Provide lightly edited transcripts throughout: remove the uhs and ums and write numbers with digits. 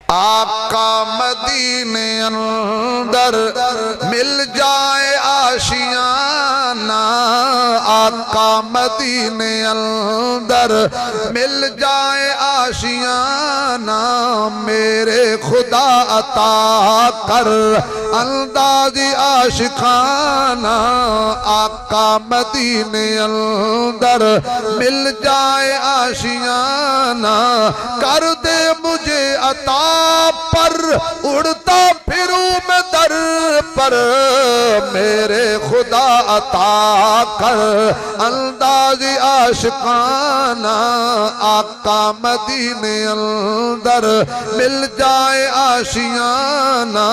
आका मदीने अंदर मिल जाए आशियाना, आका मदीने अंदर मिल जाए आशियाना, मेरे खुदा अता कर अंदाज़ी आशिकाना। आका मदीने अंदर मिल जाए आशियाना, कर दे मुझे अता पर उड़ता फिरूं मैं दर पर, मेरे खुदा अता कर अंदाज़ी आशिकाना। आका मदीने अंदर मिल जाए आशियाना,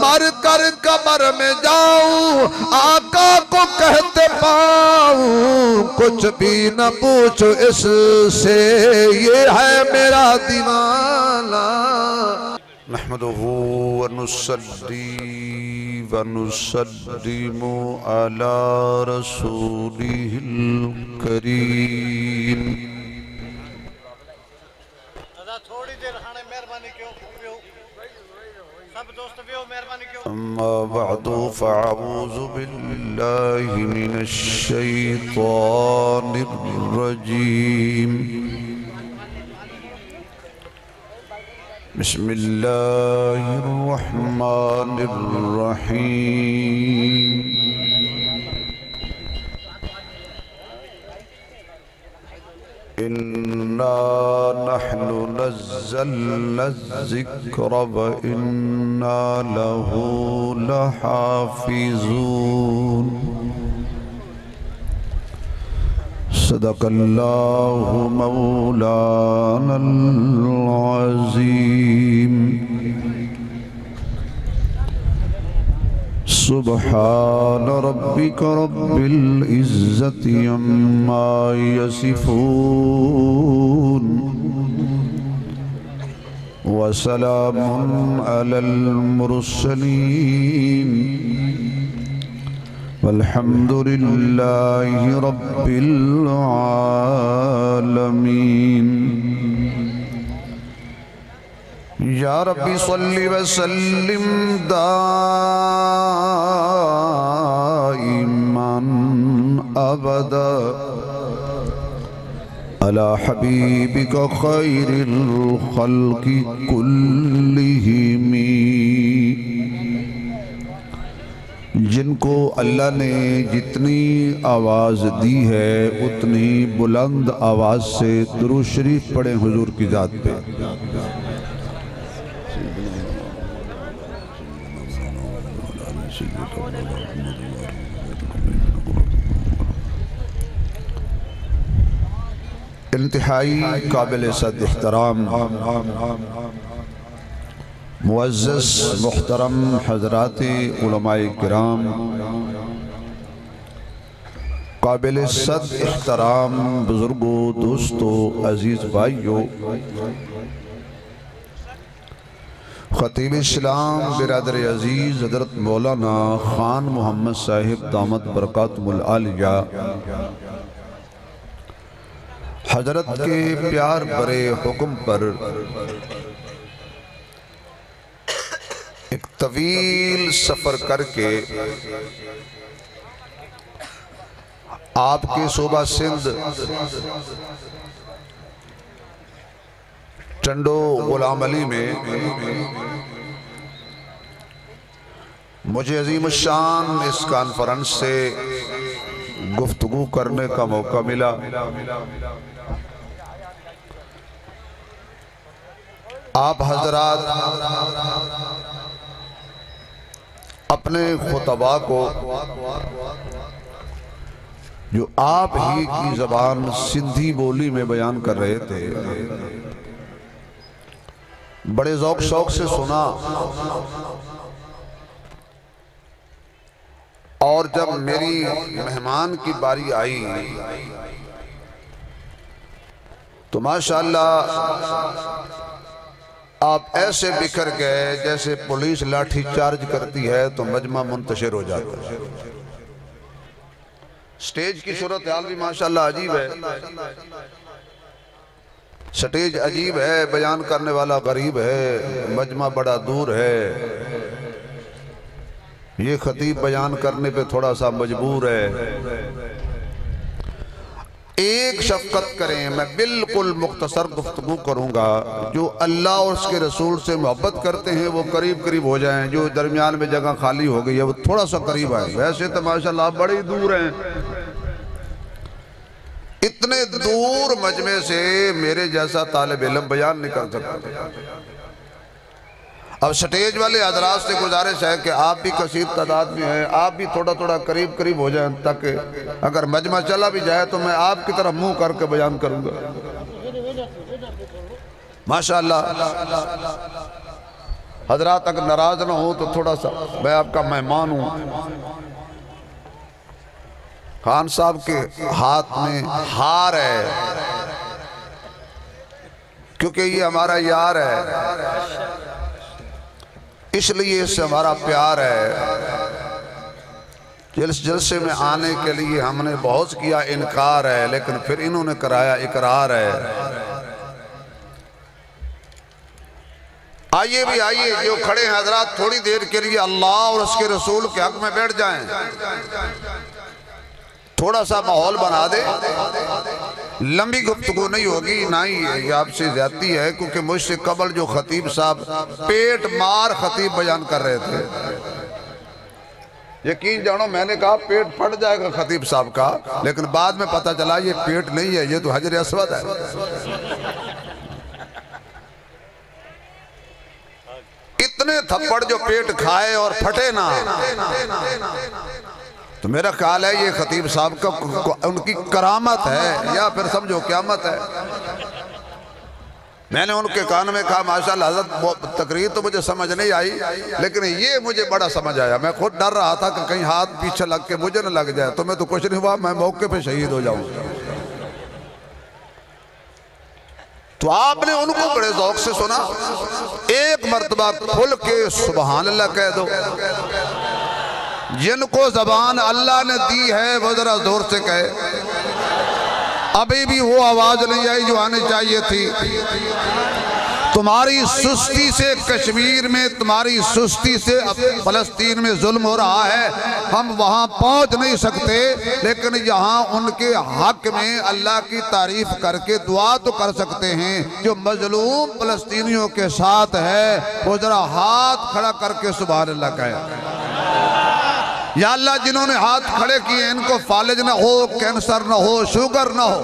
मर कर कब्र में जाऊं आका को कहते पाऊं, कुछ भी न पूछो इससे ये है मेरा दीवाना। नहमदुहु व नुसल्ली व नुसल्लिमु अला रसूलिहिल करीम। थोड़ी देर खाने मेहरबानी क्यों सब दोस्त भी हो मेहरबानी क्यों। अम्मा बअदु फ़अऊज़ु बिल्लाहि मिनश शैतानिर रजीम। बिस्मिल्लाहिर रहमानिर रहीम। इन्ना नहनु नज़्ज़लना ज़िक्र व इन्ना लहू लहाफ़िज़ून। सदक़ल्लाहु मौलानल अज़ीम। सुब्हान रब्बिक रब्बिल इज़्ज़ति अम्मा यसिफून व सलामुन अलल मुरसलीन वल्हम्दुलिल्लाहि रब्बिल आलमीन। या रब्बी सल्लि व सल्लिम दाइमन अबदा अला हबीबिका खैरिल खल्क़ि कुल्लिहिमी। जिनको अल्लाह ने जितनी आवाज़ दी है उतनी बुलंद आवाज़ से दुरूद शरीफ पढ़े हुजूर की ज़ात पे। इंतहाई काबिल सद इहतराम मुअज़्ज़ज़ मुहतरम हज़रात उलमाए किराम, काबिल सद इहतराम बुज़ुर्गों, दोस्तों, अज़ीज़ भाइयों, ख़तीब इस्लाम बिरादर अज़ीज़ हज़रत मौलाना ख़ान मोहम्मद साहिब दामत बरकातुहुल आलिया हज़रत के प्यार भरे हुक्म पर एक तवील सफ़र करके आपके सूबा सिंध टंडो गुलाम अली में मुझे अजीम शान इस कॉन्फ्रेंस से गुफ्तगू करने का मौका मिला। आप हजरात अपने खुतबा को जो आप ही की ज़बान सिंधी बोली में बयान कर रहे थे, बड़े ज़ौक़ शौक़ से सुना। और जब मेरी मेहमान की बारी आई तो माशाअल्लाह आप ऐसे बिखर गए जैसे पुलिस लाठी चार्ज करती है तो मजमा मुंतशिर हो जाता है। स्टेज की सूरत हाल भी माशाअल्लाह अजीब है। स्टेज अजीब है, बयान करने वाला गरीब है, मजमा बड़ा दूर है, ये खतीब बयान करने पे थोड़ा सा मजबूर है। एक शफकत करें, मैं बिल्कुल मुख्तसर गुफ्तगू करूंगा। जो अल्लाह और उसके रसूल से मोहब्बत करते हैं वो करीब करीब हो जाएं, जो दरमियान में जगह खाली हो गई है वो थोड़ा सा करीब आए। वैसे तो माशाल्लाह बड़ी दूर हैं, इतने दूर मजमे से मेरे जैसा तालिब इल्म बयान नहीं कर सकता। अब स्टेज वाले हजरात से गुजारिश है कि आप भी कसीर तादाद में हैं, आप भी थोड़ा थोड़ा करीब करीब हो जाएं, ताकि अगर मजमा चला भी जाए तो मैं आपकी तरफ मुंह करके बयान करूंगा। माशाअल्लाह हजरात अगर नाराज ना हो तो थोड़ा सा, मैं आपका मेहमान हूं। खान साहब के हाथ में हार है क्योंकि ये हमारा यार है, इसलिए इससे हमारा प्यार है। जलसे में आने के लिए हमने बहुत किया इनकार है, लेकिन फिर इन्होंने कराया इकरार है। आइए भी आइए, जो खड़े हैं हजरात थोड़ी देर के लिए अल्लाह और उसके रसूल के हक में बैठ जाएं, थोड़ा सा माहौल बना दे। लंबी गुफ्तगू नहीं होगी, ना ही ये आपसे ज्यादती है, क्योंकि मुझसे कबल जो खतीब साहब पेट मार खतीब बयान कर रहे थे, यकीन जानो मैंने कहा पेट फट जाएगा खतीब साहब का, लेकिन बाद में पता चला ये पेट नहीं है, ये तो हजर अस्वद है। इतने थप्पड़ जो पेट खाए और फटे ना, तो मेरा ख्याल है ये खतीब साहब का उनकी करामत है, या फिर समझो क़यामत है। मैंने उनके कान में कहा माशाअल्लाह हज़रत, तकरीर तो मुझे समझ नहीं आई, लेकिन ये मुझे बड़ा समझ आया। मैं खुद डर रहा था कि कहीं हाथ पीछे लग के मुझे न लग जाए, तो मैं तो कुछ नहीं हुआ, मैं मौके पे शहीद हो जाऊं। तो आपने उनको बड़े ज़ौक़ से सुना, एक मर्तबा खुल के सुबहान अल्लाह कह दो। जिनको जबान अल्लाह ने दी है वो जरा जोर से कहे। अभी भी वो आवाज नहीं आई जो आनी चाहिए थी। तुम्हारी सुस्ती से कश्मीर में, तुम्हारी सुस्ती से फलस्तीन में जुल्म हो रहा है, हम वहां पहुंच नहीं सकते, लेकिन यहाँ उनके हक में अल्लाह की तारीफ करके दुआ तो कर सकते हैं। जो मजलूम फलस्तीनियों के साथ है वो जरा हाथ खड़ा करके सुभान अल्लाह कहे। या अल्लाह जिन्होंने हाथ खड़े किए इनको फालिज ना हो, कैंसर ना हो, शुगर ना हो,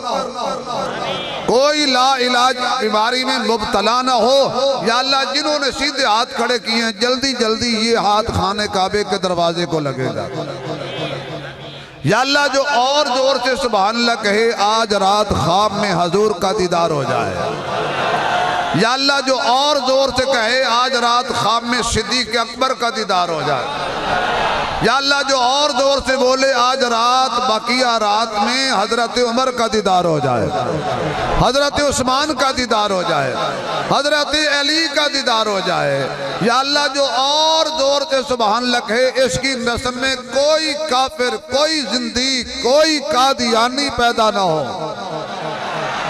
कोई ला इलाज बीमारी में मुब्तला ना हो। या अल्लाह जिन्होंने सीधे हाथ खड़े किए हैं जल्दी जल्दी ये हाथ खाने काबे के दरवाजे को लगेगा। या अल्लाह जो और जोर से सुभान अल्लाह कहे आज रात ख्वाब में हजूर का दीदार हो जाए। या अल्लाह जो और जोर से कहे आज रात ख्वाब में सिद्दीक़ अकबर का दीदार हो जाए। या अल्लाह जो और जोर से बोले आज रात बकिया रात में हजरत उमर का दीदार हो जाए, हजरत उस्मान का दीदार हो जाए, हजरत अली का दीदार हो जाए। या अल्लाह जो और जोर से सुभान अल्लाह कहे इसकी नस्ल में कोई काफिर, कोई जिंदी, कोई कादियानी पैदा ना हो।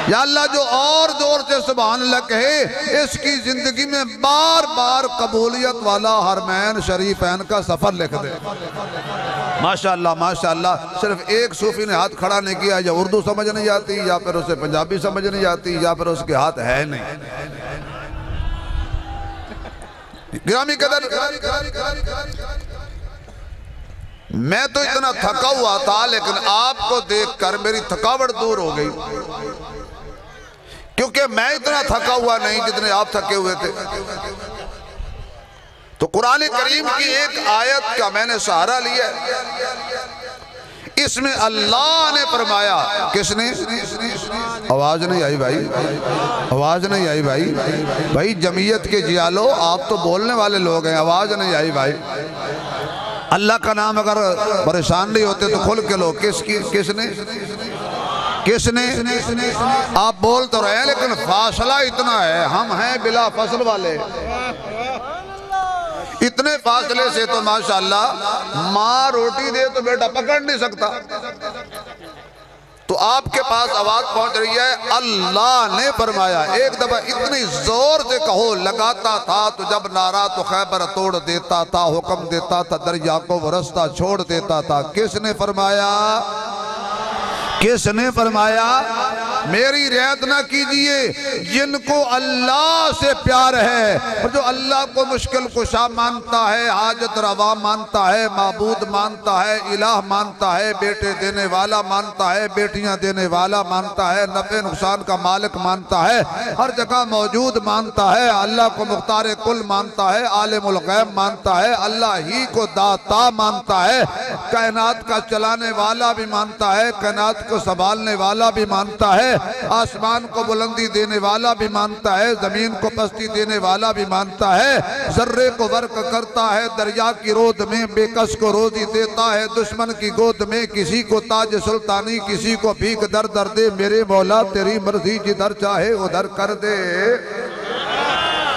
या अल्लाह जो और जोर से सुभान अल्लाह कहे इसकी जिंदगी में बार बार कबूलियत वाला हरमैन शरीफैन का सफर लिख दे। माशाअल्लाह माशाअल्लाह। सिर्फ एक सूफी ने हाथ खड़ा नहीं किया, या उर्दू समझ नहीं आती, या फिर उसे पंजाबी समझ नहीं आती, या फिर उसके हाथ है नहीं। गिरामी कदर, मैं तो इतना थका हुआ था, लेकिन आपको देखकर मेरी थकावट दूर हो गई, क्योंकि मैं इतना थका हुआ नहीं जितने आप थके हुए थे। तो कुरान करीम की एक आयत का मैंने सहारा लिया, इसमें अल्लाह ने फरमाया, किसने? आवाज नहीं आई भाई, आवाज नहीं आई भाई, भाई जमीयत के जियालो आप तो बोलने वाले लोग हैं, आवाज नहीं आई भाई। अल्लाह का नाम अगर परेशान नहीं होते तो खुल के लो, किसने किसने? आप बोल तो रहे हैं लेकिन फासला इतना है, हम हैं बिला फसल वाले। इतने फासले से तो माशाअल्लाह माँ रोटी दे तो बेटा पकड़ नहीं सकता। तो तो आपके पास आवाज पहुंच रही है, अल्लाह ने फरमाया। एक दफा इतनी जोर से कहो, लगाता था तो जब नारा तो खैबर तोड़ देता था, हुक्म देता था दरिया को वो रास्ता छोड़ देता था। किसने फरमाया? किसने फरमाया? मेरी रियायत ना कीजिए, जिनको अल्लाह से प्यार है और जो अल्लाह को मुश्किल कुशा मानता है, हाजत रवा मानता है, माबूद मानता है, इलाह मानता है, बेटे देने वाला मानता है, बेटियां देने वाला मानता है, नफे नुकसान का मालिक मानता है, हर जगह मौजूद मानता है, अल्लाह को मुख्तार कुल मानता है, आलिमुल गैब मानता है, अल्लाह ही को दाता मानता है, कायनात का चलाने वाला भी मानता है, कायनात को संभालने वाला भी मानता है, आसमान को बुलंदी देने वाला भी मानता है, जमीन को पस्ती देने वाला भी मानता है, जर्रे को वर्क करता है, दरिया की रोद में बेकस को रोजी देता है, दुश्मन की गोद में किसी को ताज सुल्तानी, किसी को भीख दर दर दे, मेरे मौला तेरी मर्जी जिधर चाहे उधर कर दे।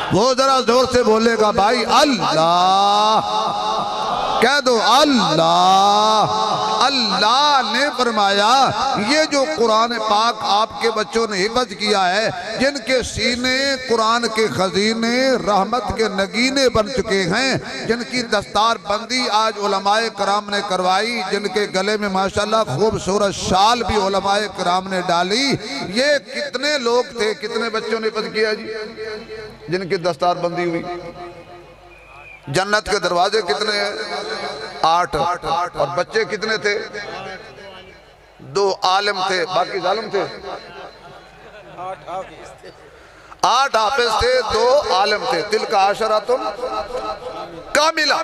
वो जरा जोर से बोलेगा भाई, अल्लाह कह दो, अल्लाह। अल्लाह ने फरमाया, ये जो कुरान पाक आपके बच्चों ने हिफज किया है, जिनके सीने कुरान के खजीने रहमत के नगीने बन चुके हैं, जिनकी दस्तार बंदी आज उलमाए कराम ने करवाई, जिनके गले में माशाल्लाह खूबसूरत शाल भी उलमाए कराम ने डाली, ये कितने लोग थे, कितने बच्चों ने हिफज किया जी, जिनकी दस्तार बंदी हुई? जन्नत के दरवाजे कितने हैं? 8। और बच्चे कितने थे? 2 आलिम थे, बाकी जालिम थे। 8 हाफिज थे, 2 आलिम थे। तिल का आशरातुन कामिला।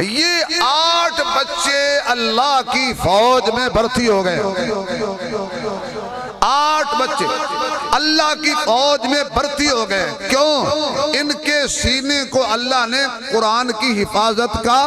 ये 8 बच्चे अल्लाह की फौज में भर्ती हो गए। 8 बच्चे अल्लाह की फौज में भर्ती हो गए। क्यों? इनके सीने को अल्लाह ने कुरान की हिफाजत का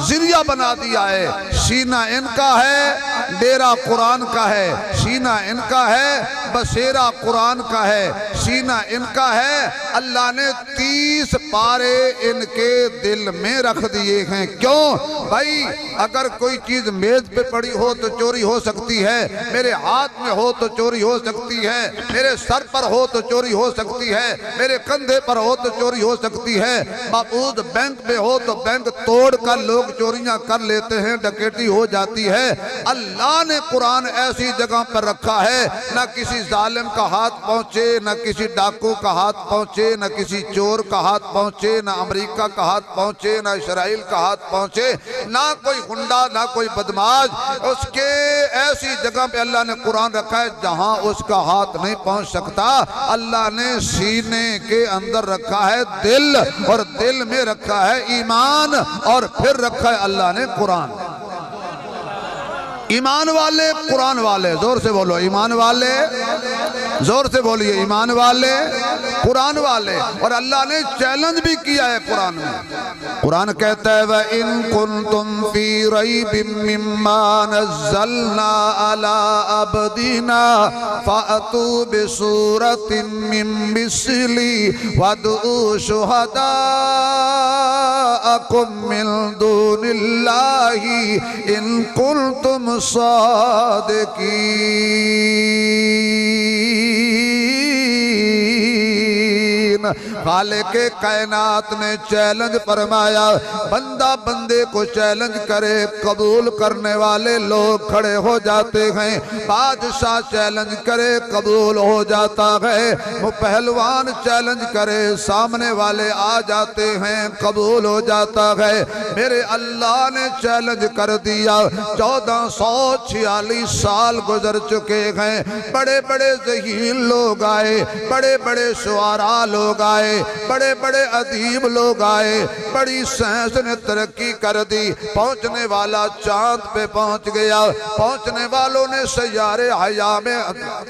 जरिया बना दिया है। सीना इनका है, डेरा कुरान का है। सीना इनका है, बसेरा कुरान का है। सीना इनका है, अल्लाह ने 30 पारे इनके दिल में रख दिए हैं। क्यों भाई? अगर कोई चीज मेज पे पड़ी हो तो चोरी हो सकती है, मेरे हाथ में हो तो चोरी हो सकती है, मेरे सर पर हो तो चोरी हो सकती है, मेरे कंधे पर हो तो चोरी हो सकती है, महफूज बैंक में हो तो बैंक तोड़ कर लोग चोरियां कर लेते हैं, डकैती हो जाती है। अल्लाह ने कुरान ऐसी जगह पर रखा है, ना किसी जालिम का हाथ पहुंचे, ना किसी डाकू का हाथ पहुंचे, ना किसी चोर का हाथ पहुंचे, ना अमेरिका का हाथ पहुंचे, ना इसराइल का हाथ पहुंचे, ना कोई गुंडा, ना कोई बदमाश। उसके ऐसी जगह पे अल्लाह ने कुरान रखा है जहां उसका हाथ नहीं पहुंच सकता। अल्लाह ने सीने के अंदर रखा है दिल, और दिल में रखा है ईमान, और फिर रखा है अल्लाह ने कुरान। ईमान वाले, कुरान वाले, जोर से बोलो ईमान वाले, जोर से बोलिए ईमान वाले, कुरान वाले। और अल्लाह ने चैलेंज भी किया है कुरान में। कुरान कहता है, व इन कुंतुम फी रैबिम मिम्मा नज़्ज़लना अला अब्दिना फ़अतू बिसूरतिन मिन मिस्ली वदऊ शुहदाअकुम मिन दुनिल्लाहि इन कुंतुम सादिकीन। खालिक कायनात ने चैलेंज फरमाया, बंदा बंदे को चैलेंज करे, कबूल करने वाले लोग खड़े हो जाते हैं। बादशाह चैलेंज करे, कबूल हो जाता है। वो पहलवान चैलेंज करे, सामने वाले आ जाते हैं, कबूल हो जाता है। मेरे अल्लाह ने चैलेंज कर दिया। 1446 साल गुजर चुके हैं। बड़े बड़े ज़हीन लोग आए, बड़े बड़े शुआरा लोग आए, बड़े बड़े अदीब लोग आए, बड़ी साइंस ने तरक्की कर दी। पहुंचने वाला चांद पे पहुंच गया, पहुंचने वालों ने सैयारे हया में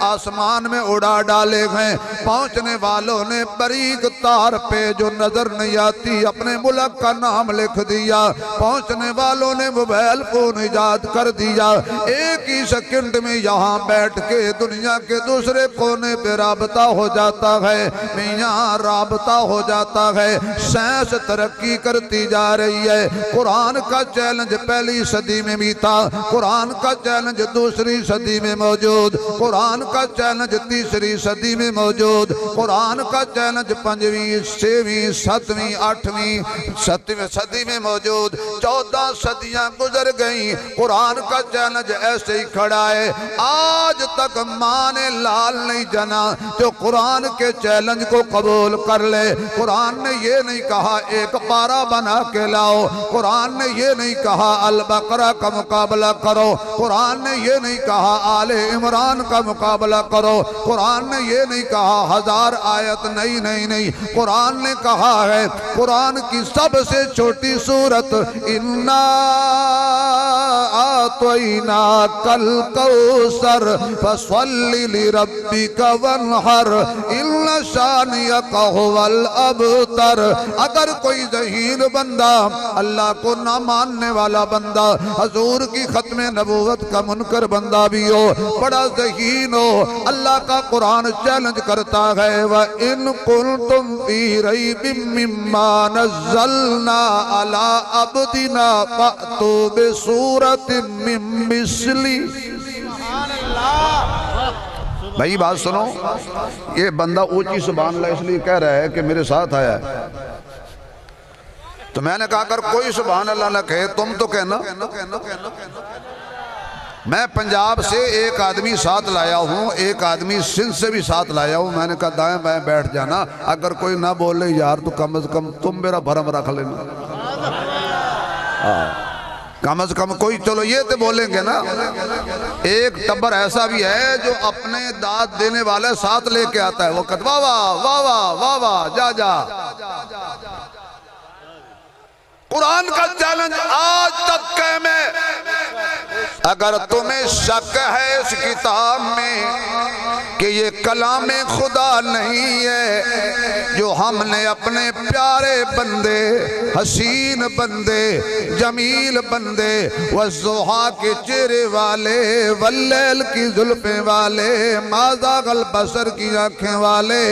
आसमान में उड़ा डाले हैं। पहुंचने वालों ने बारीक तार पे जो नजर नहीं आती अपने मुल्क का नाम लिख दिया। पहुंचने वालों ने मोबाइल फोन इजाद कर दिया। एक ही सेकंड में यहाँ बैठ के दुनिया के दूसरे कोने पे राबता हो जाता है। मियाँ राबता हो जाता है। साइंस तरक्की करती जा रही है। कुरान का चैलेंज पहली सदी में भी था, कुरान का चैलेंज दूसरी सदी में मौजूद, कुरान का चैलेंज तीसरी सदी में मौजूद, कुरान का चैलेंज 5वीं 6वीं 7वीं 8वीं 7वीं सदी में मौजूद। 14 सदियां गुजर गई, कुरान का चैलेंज ऐसे ही खड़ा है। आज तक मां ने लाल नहीं जना जो कुरान के चैलेंज को कबूल कर ले। कुरान ने ये नहीं कहा एक पारा बना के लाओ, कुरान ने ये नहीं कहा अल बकरा का मुकाबला करो, कुरान ने ये नहीं कहा आले इमरान का मुकाबला करो, कुरान ने ये नहीं कहा 1000 आयत, नहीं नहीं नहीं। कुरान ने कहा है, कुरान की सबसे छोटी सूरत इन्ना आतैना कल कौसर फसल्लि लिरब्बिका वन्हर इन्ना शानियका हुवल अबतर। अगर कोई ज़हीन बंदा, अल्लाह को ना मानने वाला बंदा, हजूर की खत्म नबूवत का मुनकर बंदा भी हो, बड़ा ज़हीन हो, अल्लाह का कुरान चैलेंज करता है व इन कुंतुम फी रैबिम मिम्मा नज़्ज़लना अला अब्दिना फ़अतू बिसूरतिम मिन मिस्ली। भाई बात सुनो, ये बंदा ऊंची सुभान अल्लाह इसलिए कह रहा है कि मेरे साथ आया है, तो मैंने कहा अगर कोई सुभान अल्लाह न कहे तुम तो कहना। मैं पंजाब से एक आदमी साथ लाया हूँ, एक आदमी सिंध से भी साथ लाया हूँ। मैंने कहा दाएं बाएं बैठ जाना, अगर कोई ना बोले यार तो कम से कम तुम मेरा भरम रख लेना। कम से कम कोई, चलो ये तो बोलेंगे ना। एक टब्बर ऐसा भी है जो अपने दाद देने वाले साथ लेके आता है, वो कहता वाह वाह वाह वाह वाह वाह जा जा। कुरान का चैलेंज आज तक कायम है। अगर तुम्हें शक है इस किताब में कि ये कलामे खुदा नहीं है, जो हमने अपने प्यारे बंदे, हसीन बंदे, जमील बंदे, वज़्ज़ुहा के चेहरे वाले, वल्लैल की जुल्फ़े वाले, माज़ाग़ल बसर की आँखें वाले,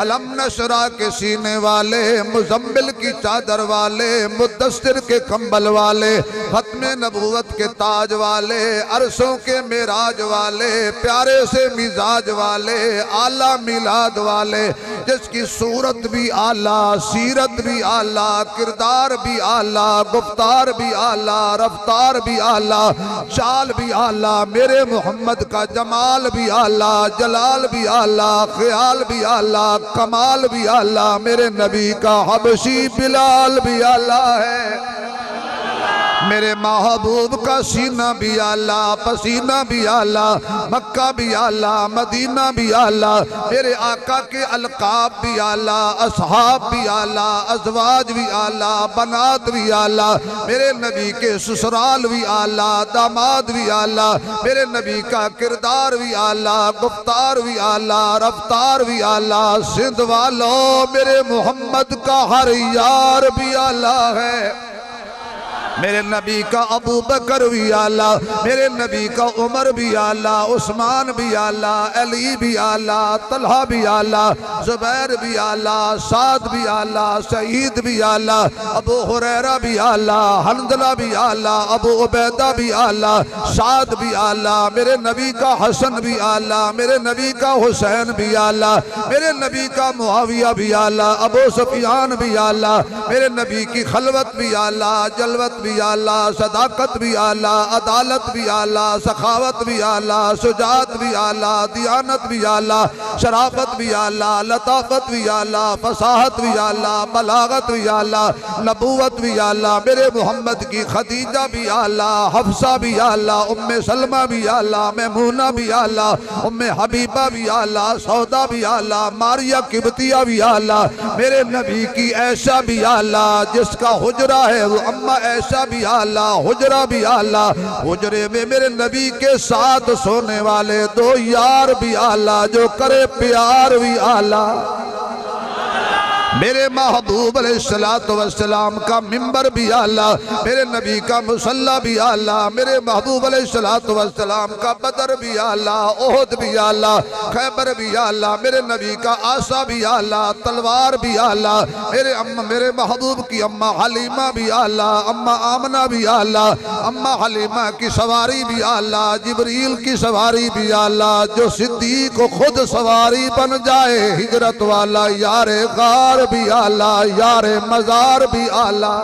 अलम नशरा के सीने वाले, मुज़म्मिल की चादर वाले, मुद्दस्सिर के कंबल वाले, खत्म नबूवत के ताज वाले, अरसों के मेराज वाले, प्यारे से मिजाज वाले, आला मिलाद वाले, जिसकी सूरत भी आला, सीरत भी आला, किरदार भी आला, गुफ्तार भी आला, रफ्तार भी आला, चाल भी आला, मेरे मोहम्मद का जमाल भी आला, जलाल भी आला, ख्याल भी आला, कमाल भी आला, मेरे नबी का हबशी बिलाल भी आला है। मेरे महबूब का सीना भी आला, पसीना भी आला, मक्का भी आला, मदीना भी आला, मेरे आका के अलकाब भी आला, असहाब भी आला, अज़वाज भी आला, बनात भी आला, मेरे नबी के ससुराल भी आला, दामाद भी आला, मेरे नबी का किरदार भी आला, गुफ्तार भी आला, रफ्तार भी आला। सिंध वालों, मेरे मोहम्मद का हर यार भी आला है। मेरे नबी का अबू बकर भी आला, मेरे नबी का उमर भी आला, उस्मान भी आला, अली भी आला, तलहा भी आला, जुबैर भी आला, साद भी आला, सईद भी आला, अबू हुरैरा भी आला, हंदला भी आला, अबू उबैदा भी आला, साद भी आला, मेरे नबी का हसन भी आला, मेरे नबी का हुसैन भी आला, मेरे नबी का मुआविया भी आला, अबू सुफियान भी आला, मेरे नबी की खलवत भी आला, जलवत भी आला, सदाकत भी आला, अदालत भी आला, सखावत भी आला, सुजात भी आला, दियानत भी आला, शराफत भी आला, लताफत भी आला, फसाहत भी आला, बलागत भी आला, नबूवत भी आला, मेरे मोहम्मद की खदीजा भी आला, हफ्सा भी आला, उम्मे सलमा भी आला, मैमूना भी आला, उम्मे हबीबा भी आला, सौदा भी आला, मारिया किबतिया भी आला, मेरे नबी की ऐशा भी आला, जिसका हुजरा है वो अम्मा ऐशा भी आला, हुजरा भी आला, हुजरे में मेरे नबी के साथ सोने वाले 2 यार भी आला, जो करे प्यार भी आला। मेरे महबूब अलैहिस्सलातु वस्सलाम का मिंबर भी आला, मेरे नबी का मुसल्ला भी आला, मेरे महबूब अलैहिस्सलातु वस्सलाम का बदर भी आला, ओहद भी आला, खैबर भी आला, मेरे नबी का आसा भी आला, तलवार भी आला, मेरे महबूब की अम्मा हलीमा भी आला, अम्मा आमना भी आला, अम्मा हलीमा की सवारी भी आला, जिब्रील की सवारी भी आला, जो सिद्दीक को खुद सवारी बन जाए, हिजरत वाला यारे गार भी आला, यारे मजार भी आला,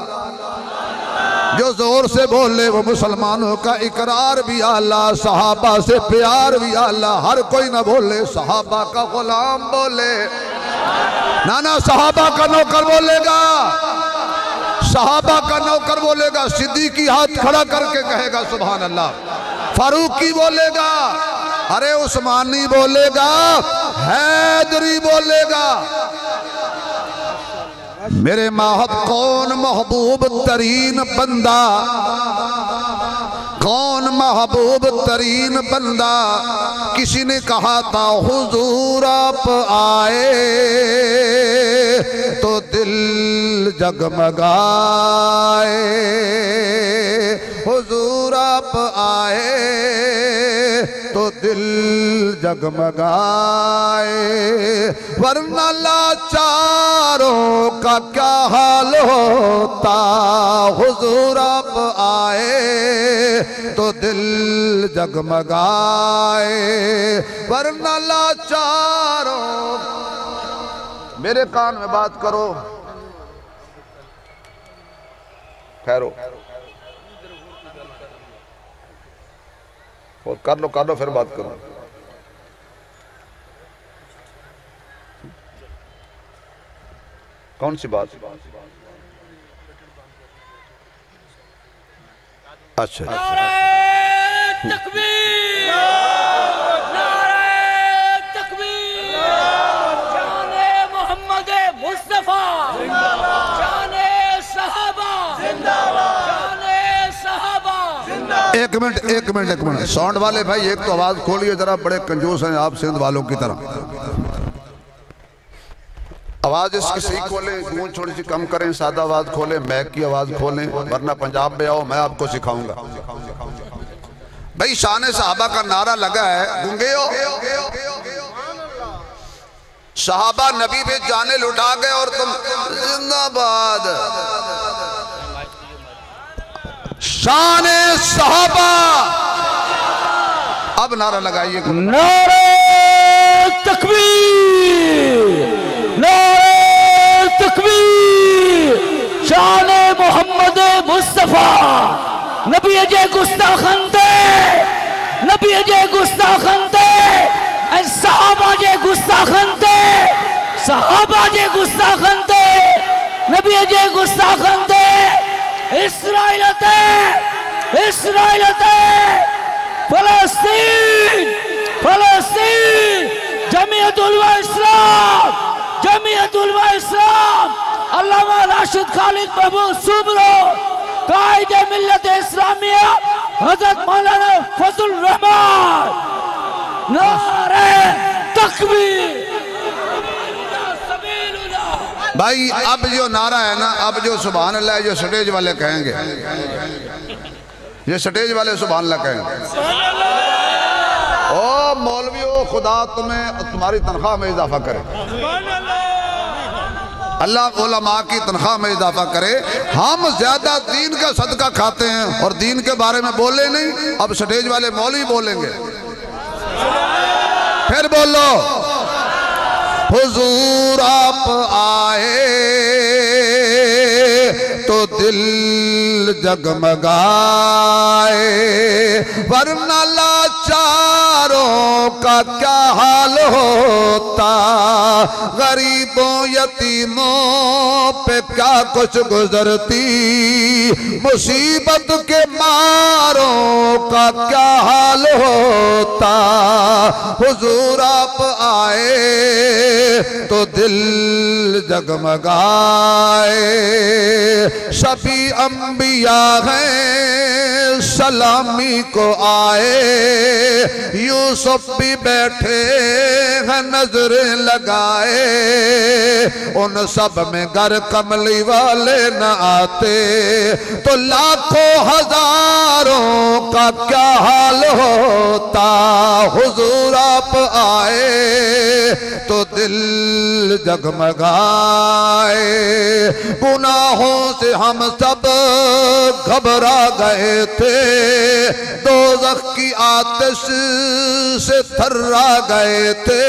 जो जोर से बोले वो मुसलमानों का इकरार भी आला, सहाबा से प्यार भी आला, हर कोई ना बोले सहाबा का गुलाम बोले, ना सहाबा का नौकर बोलेगा, सहाबा का नौकर बोलेगा, सिद्दीकी हाथ खड़ा करके कहेगा सुभान अल्लाह, फारूकी बोलेगा, अरे उस्मानी बोलेगा, हैदरी बोलेगा। मेरे कौन महबूब तरीन बंदा, कौन महबूब तरीन बंदा, किसी ने कहा था हुजूर आप आए तो दिल जगमगाए, हुजूर आप आए तो दिल जगमगाए, वरना लाचारों का क्या हाल होता, हुजूर आप आए तो दिल जगमगाए, वरना लाचारों। मेरे कान में बात करो, ठहरो और कर लो फिर बात करो। कौन सी बात? अच्छा, नारे तकबीर, नारे तकबीर, जाने मोहम्मद मुस्तफा, जाने सहाबा, जाने सहाबा। एक मिनट साउंड वाले भाई, एक तो आवाज खोलिए जरा, बड़े कंजूस हैं आप सिंध वालों की तरह। आवाज इसकी सही खोलें, गूंज थोड़ी सी कम करें, सादा आवाज खोलें, मैक की आवाज खोलें, वरना पंजाब में आओ मैं आपको सिखाऊंगा। भाई शान सहाबा का नारा लगा है, गूंगे हो, सहाबा नबी पे जाने लुटा गए और तुम जिंदाबाद। शान सहाबा, अब नारा लगाइए, नारे तकबीर, नारे तकबीर, शाने मोहम्मद मुस्तफा, नबी अजय गुस्ताखन दे, नबी अजय गुस्ताखन दे, सहाबा जे गुस्ताखन दे, सहाबा जे गुस्ताखन दे, नबी अजय गुस्ताखन दे, इस्राइल ते, इस्राइल ते, फलस्तीन, फलस्तीन, जमीयतुल इस्लाम, जमीयतुल इस्लाम, अल्लामा राशिद खालिद महमूद सुबरो, कायदे मिल्लत इस्लामिया हजरत मौलाना फजल रहमान, नारे तकबीर। भाई अब जो नारा है ना, अब जो सुभान अल्लाह जो स्टेज वाले कहेंगे, ये स्टेज वाले सुभान अल्लाह कहेंगे, ओ मौलवियों खुदा तुम्हारी तनख्वाह में इजाफा करे, अल्लाह उलमा की तनख्वाह में इजाफा करे। हम ज्यादा दीन का सदका खाते हैं और दीन के बारे में बोले नहीं, अब स्टेज वाले मौलवी बोलेंगे, फिर बोलो हुजूर आप आए तो दिल जगमगाए, वरना लाचारों का क्या हाल होता, गरीबों यतीमों पे क्या कुछ गुजरती, मुसीबत के मारों का क्या हाल होता। हुजूर आप आए तो दिल जगमगाए। सभी अंबिया हैं सलामी को आए। यूसुफ भी बैठे हैं नजरें लगाए। उन सब में घर कमली वाले न आते तो लाखों हजारों का क्या हाल होता। हुजूर आप आए तो दिल जगमगाए। गुनाहों से हम सब घबरा गए थे। दोज़ख की आतिश से थर्रा गए थे।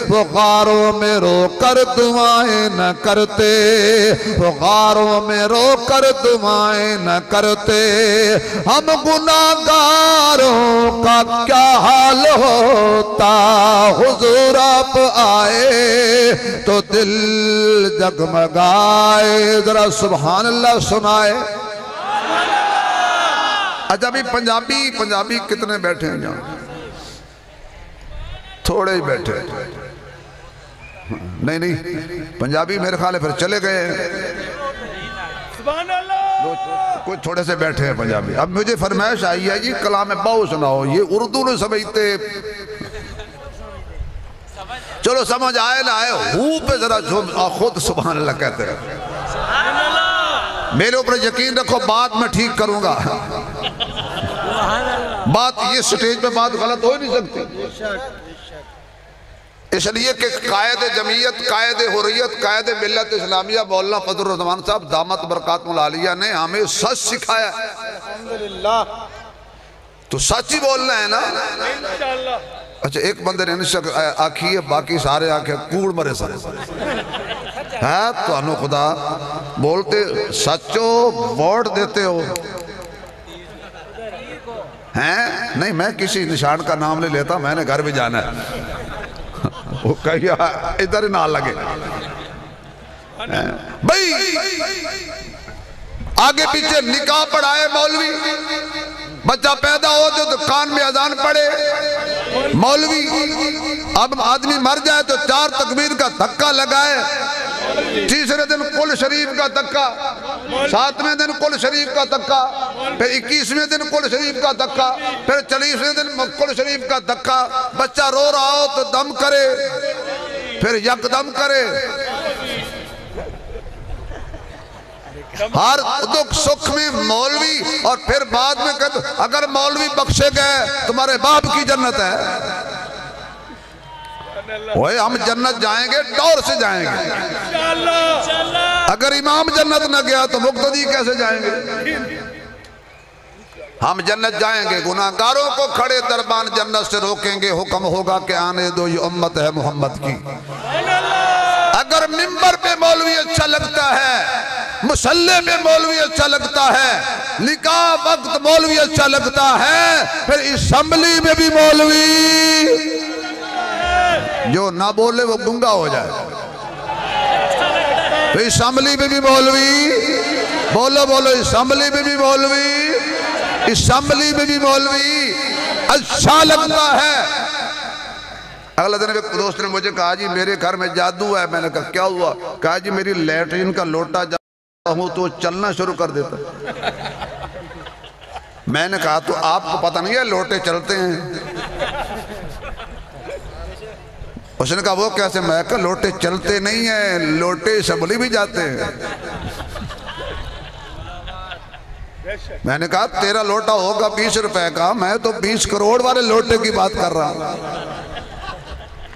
वो गारों में रोकर दुआएं न करते। वो गारों में रोकर दुआएं न करते। हम गुनाहगारों का क्या हाल होता। हुजूर आप आए तो दिल जगमगाए। जरा सुभान अल्लाह सुनाए। अच्छा भी पंजाबी कितने बैठे हैं यहाँ? थोड़े ही बैठे। नहीं पंजाबी मेरे ख्याल है फिर चले गए। कुछ थोड़े से बैठे हैं पंजाबी। अब मुझे फरमाइश आई है जी कलाम बाऊ सुनाओ। ये उर्दू में समझते, चलो समझ आए ना आए, हू पे जरा खुद सुभान अल्लाह कहते रहे। मेरे ऊपर यकीन रखो, बात मैं ठीक करूंगा। बात ये स्टेज पे बात गलत हो ही नहीं सकती, इसलिए कि कायदे जमीयत, कायदे हुर्रियत, कायदे मिल्लत इस्लामिया मौलाना फजलुर रहमान साहब दामत बरकातुहुल आलिया ने हमें सच सिखाया। अल्हम्दुलिल्लाह, तो सच ही बोलना है ना। अच्छा एक बंदे ने आखी है, बाकी सारे आखे कूड़ मरे सारे है। तो खुदा बोलते सचो वोट देते हो हैं? नहीं, मैं किसी निशान का नाम ले लेता, मैंने घर भी जाना है। वो कहिए इधर ही ना लगे भाई। आगे पीछे निकाह पढ़ाए मौलवी, बच्चा पैदा हो तो कान में अजान पड़े मौलवी। अब आदमी मर जाए तो 4 तकबीर का धक्का लगाए, तीसरे दिन कुल शरीफ का धक्का, 7वें दिन कुल शरीफ का धक्का, फिर 21वें दिन कुल शरीफ का धक्का, फिर 40वें दिन कुल शरीफ का धक्का। बच्चा रो रहा हो तो दम करे, फिर यकदम करे। हर दुख सुख में मौलवी, और फिर बाद में कहते अगर मौलवी बख्शे गए तुम्हारे बाप की जन्नत है। ओए हम जन्नत जाएंगे, डोर से जाएंगे। अगर इमाम जन्नत न गया तो मुक्तदी कैसे जाएंगे? हम जन्नत जाएंगे, गुनाहगारों को खड़े दरबान जन्नत से रोकेंगे। हुक्म होगा कि आने दो, ये उम्मत है मोहम्मद की। अगर मिंबर पे मौलवी अच्छा लगता है, मुसल्ले पे मौलवी अच्छा लगता है, निकाह वक्त मौलवी अच्छा लगता है, फिर असेंबली में भी मौलवी जो ना बोले वो गुंगा हो जाए। तो असेंबली में भी मौलवी, बोलो बोलो, असेंबली में भी मौलवी, असेंबली में भी मौलवी अच्छा लगता है। अगला दिन एक दोस्त ने मुझे कहा जी मेरे घर में जादू है। मैंने कहा क्या हुआ? कहा जी मेरी लैट्रिन का लोटा जाता हूं तो चलना शुरू कर देता। मैंने कहा तो आपको पता नहीं है लोटे चलते हैं? उसने कहा वो कैसे? मैं कहा लोटे चलते नहीं है, लोटे सबली भी जाते हैं। मैंने कहा तेरा लोटा होगा 20 रुपए का, मैं तो 20 करोड़ वाले लोटे की बात कर रहा हूं।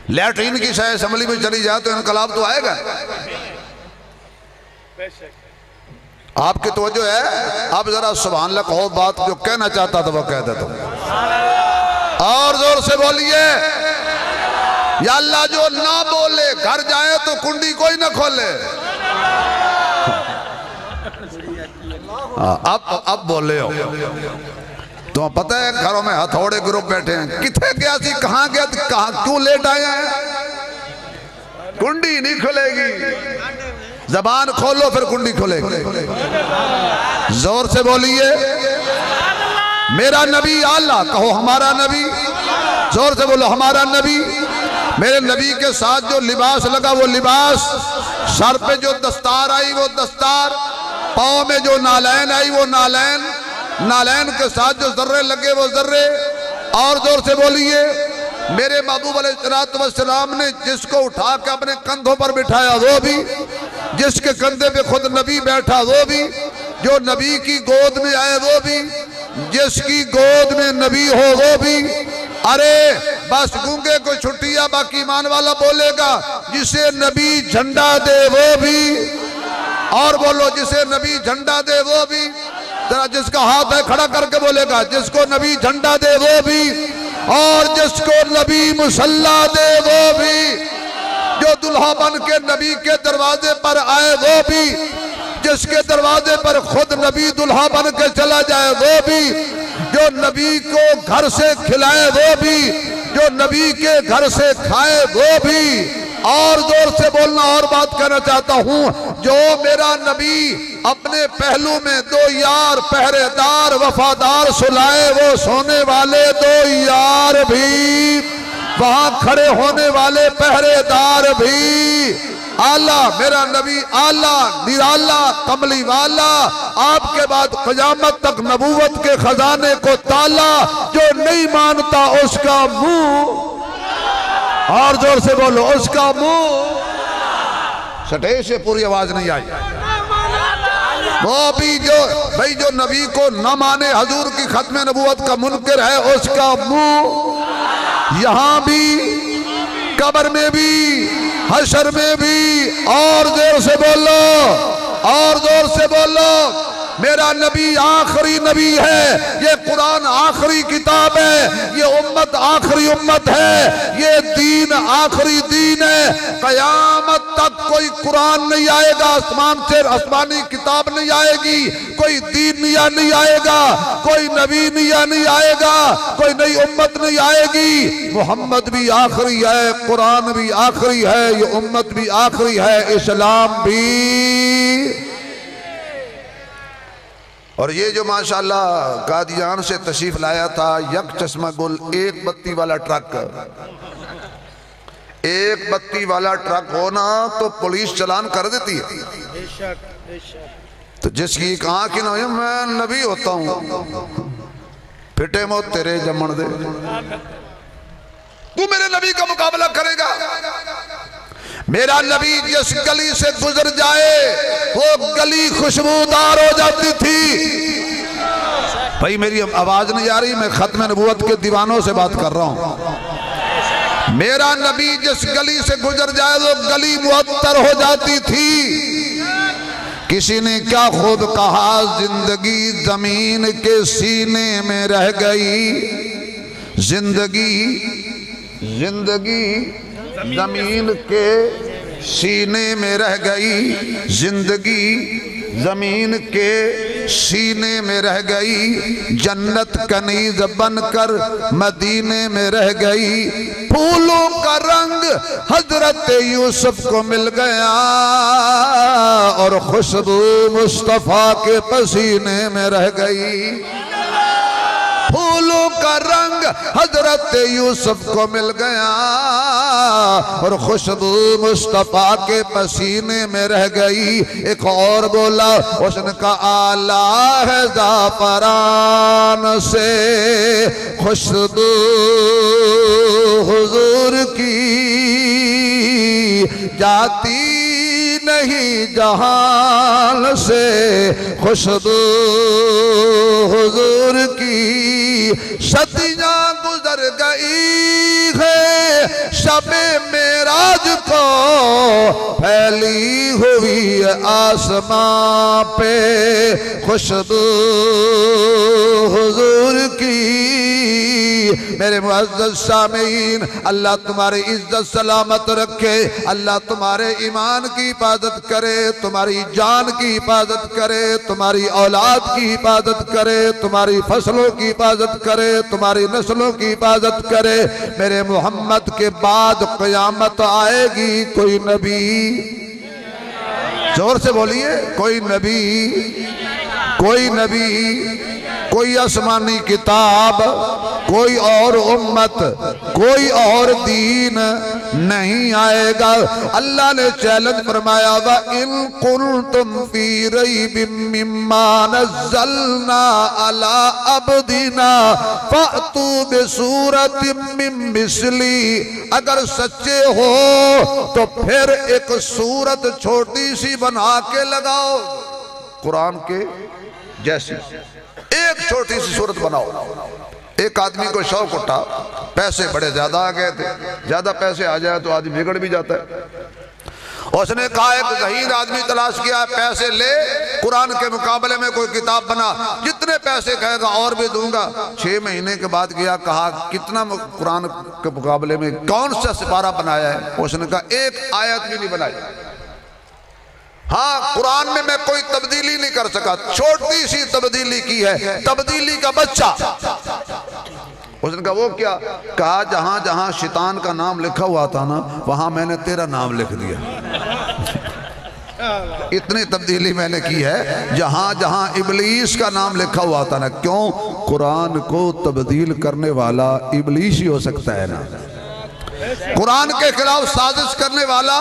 लैट्रिन की शायद असेंबली में चली जाए तो इनकलाब तो आएगा। आपकी तवज्जो है? आप जरा सुभान अल्लाह कहो, बात जो कहना चाहता था वो कह देता हूं। और जोर से बोलिए या अल्लाह जो ना बोले घर जाए तो कुंडी कोई ना खोले। अब बोले हो तो पता है घरों में हथौड़े ग्रुप बैठे हैं। किथे गया सी, कहाँ गया, कहाँ क्यों लेट आए हैं? कुंडी नहीं खुलेगी। जबान खोलो फिर कुंडी खुलेगी। जोर से बोलिए, मेरा नबी आला, कहो हमारा नबी, जोर से बोलो हमारा नबी। मेरे नबी के साथ जो लिबास लगा वो लिबास, सर पे जो दस्तार आई वो दस्तार, पाँव में जो नालैन आई वो नालैन, नालैन के साथ जो जर्रे लगे वो जर्रे। और जोर से बोलिए, मेरे महबूब अलैहिस्सलाम ने जिसको उठा के अपने कंधों पर बिठाया वो भी, जिसके कंधे पे खुद नबी बैठा वो भी, जो नबी की गोद में आए वो भी, जिसकी गोद में नबी हो वो भी। अरे बस गूंगे को छुट्टियां, बाकी ईमान वाला बोलेगा जिसे नबी झंडा दे वो भी। और बोलो, जिसे नबी झंडा दे वो भी। जरा जिसका हाथ है खड़ा करके बोलेगा, जिसको नबी झंडा दे वो भी, और जिसको नबी मुसल्ला दे वो भी। जो दुल्हा बन के नबी के दरवाजे पर आए वो भी, जिसके दरवाजे पर खुद नबी दुल्हा बन के चला जाए वो भी, जो नबी को घर से खिलाए वो भी, जो नबी के घर से खाए वो भी। और जोर से बोलना, और बात कहना चाहता हूं, जो मेरा नबी अपने पहलू में दो यार पहरेदार वफादार सुलाए, वो सोने वाले दो यार भी, वहां खड़े होने वाले पहरेदार भी। आला, मेरा नबी आला, निराला, कमली वाला, आपके बाद क़यामत तक नबूवत के खजाने को ताला, जो नहीं मानता उसका मुंह, और जोर से बोलो उसका मुंह। सटे से पूरी आवाज नहीं आई। वो भी जो भाई जो नबी को न माने, हजूर की खत्म नबूवत का मुनकर है, उसका मुंह यहां भी, कब्र में भी, हशर में भी। और जोर से बोलो, और जोर से बोलो, मेरा नबी आखिरी नबी है, ये कुरान आखिरी किताब है, ये उम्मत आखिरी उम्मत है, ये दीन आखिरी दीन है। कयामत तक कोई कुरान नहीं आएगा, आसमान से आसमानी किताब नहीं आएगी, कोई दीन नहीं आएगा, कोई नबी नहीं आएगा, कोई नई उम्मत नहीं आएगी। मोहम्मद भी आखिरी है, कुरान भी आखिरी है, ये उम्मत भी आखिरी है, इस्लाम भी। और ये जो माशाल्लाह कादियान से तशरीफ लाया था, यक चश्मा गुल, एक बत्ती वाला ट्रक, एक बत्ती वाला ट्रक होना तो पुलिस चलान कर देती है। तो जिसकी एक आंख ना हो, मैं नबी होता हूं, फिटे मो तेरे जमन दे, तू मेरे नबी का मुकाबला करेगा। मेरा नबी जिस गली से गुजर जाए वो गली खुशबूदार हो जाती थी। भाई मेरी आवाज नहीं आ रही, मैं खत्म नबूवत के दीवानों से बात कर रहा हूं। मेरा नबी जिस गली से गुजर जाए वो गली मुअत्तर हो जाती थी। किसी ने क्या खूब कहा, जिंदगी जमीन के सीने में रह गई, जिंदगी जमीन के सीने में रह गई, जिंदगी जमीन के सीने में रह गई, जन्नत कनीज बनकर मदीने में रह गई। फूलों का रंग हजरत यूसुफ को मिल गया और खुशबू मुस्तफा के पसीने में रह गई। फूलों का रंग हजरत यूसुफ को मिल गया और खुशबू मुस्तफा के पसीने में रह गई। एक और बोला, उसने कहा आला है ज़ाफ़रान से खुशबू हुजूर की, जाती नहीं जहान से खुशबू हुजूर की। सदियां गुजर गई है शबे मेराज को, फैली हुई आसमां पे खुशबू हुजूर की। मेरे मुअज़्ज़ज़ सामीन, अल्लाह तुम्हारी इज्जत सलामत रखे, अल्लाह तुम्हारे ईमान की हिफाजत करे, तुम्हारी जान की हिफाजत करे, तुम्हारी औलाद की हिफाजत करे, तुम्हारी फसलों की हिफाजत करे, तुम्हारी नस्लों की हिफाजत करे। मेरे मोहम्मद के बाद क़यामत आएगी, कोई नबी, जोर से बोलिए, कोई नबी, कोई नबी, कोई आसमानी किताब, कोई और उम्मत, कोई और दीन नहीं आएगा। अल्लाह ने चैलेंज फरमाया वा इन कुंतुम फी रैबिम मिम्मा नज़्ज़लना अला अब्दिना फ़अतू बिसूरतिम मिन मिस्ली, अगर सच्चे हो तो फिर एक सूरत छोटी सी बना के लगाओ कुरान के जैसी, एक छोटी सी सूरत बनाओ। एक आदमी को शौक उठा, पैसे बड़े ज्यादा आ गए थे, ज्यादा पैसे आ जाए तो आदमी बिगड़ भी जाता है। उसने कहा एक ज़हीर आदमी तलाश किया, पैसे ले, कुरान के मुकाबले में कोई किताब बना, जितने पैसे कहेगा और भी दूंगा। 6 महीने के बाद गया, कहा कितना कुरान के मुकाबले में कौन सा सिपारा बनाया है? उसने कहा एक आयत भी नहीं बनाई। हाँ, कुरान में मैं कोई तब्दीली नहीं कर सका, छोटी सी तब्दीली की है, तब्दीली का बच्चा। उसने कहा वो क्या? कहा जहां जहां शैतान का नाम लिखा हुआ था ना, वहां मैंने तेरा नाम लिख दिया। इतनी तब्दीली मैंने की है, जहां जहां इबलीस का नाम लिखा हुआ था ना। क्यों? कुरान को तब्दील करने वाला इबलीस ही हो सकता है ना, कुरान के खिलाफ साजिश करने वाला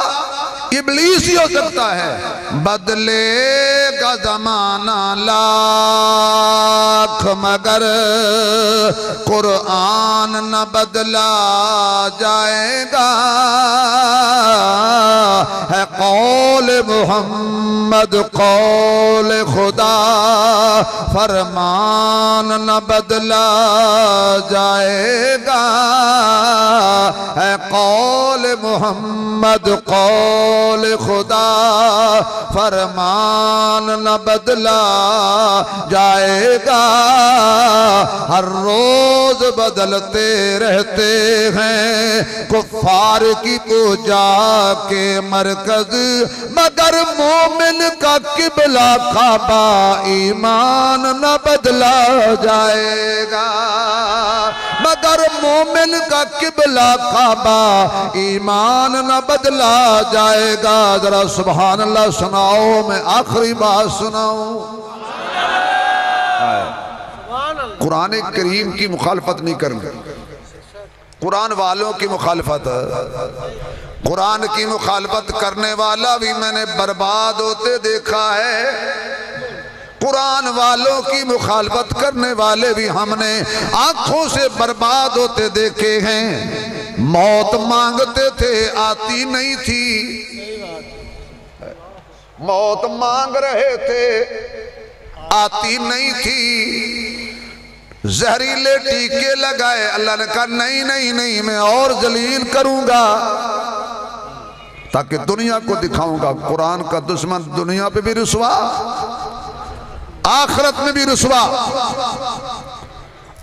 इबलीस ही हो सकता है। बदलेगा जमाना लाख मगर कुरान न बदला जाएगा, है कौल मोहम्मद कौल खुदा, फरमान न बदला जाएगा, है कौल मोहम्मद कौल खुदा, फरमान न बदला जाएगा। हर रोज बदलते रहते हैं कुफ्फार की पूजा के मरकज, मगर मोमिन का किबला काबा, ईमान न बदला जाएगा। मगर मोमिन का किबला काबा, ईमान न बदला जाएगा। जरा सुभान अल्लाह सुनाओ, मैं आखिरी बात सुनाऊं। कुरान करीम की मुखालफत नहीं करनी, कुरान वालों की मुखालफत। कुरान की मुखालफत करने वाला भी मैंने बर्बाद होते देखा है, कुरान वालों की मुखालफत करने वाले भी हमने आंखों से बर्बाद होते देखे हैं। मौत मांगते थे, आती नहीं थी, मौत मांग रहे थे, आती नहीं थी। जहरीले टीके लगाए, अल्लाह ने कहा नहीं नहीं नहीं, मैं और जलील करूंगा, ताकि दुनिया को दिखाऊंगा कुरान का दुश्मन दुनिया पे भी रुसवा, आखिरत में भी रुसवा।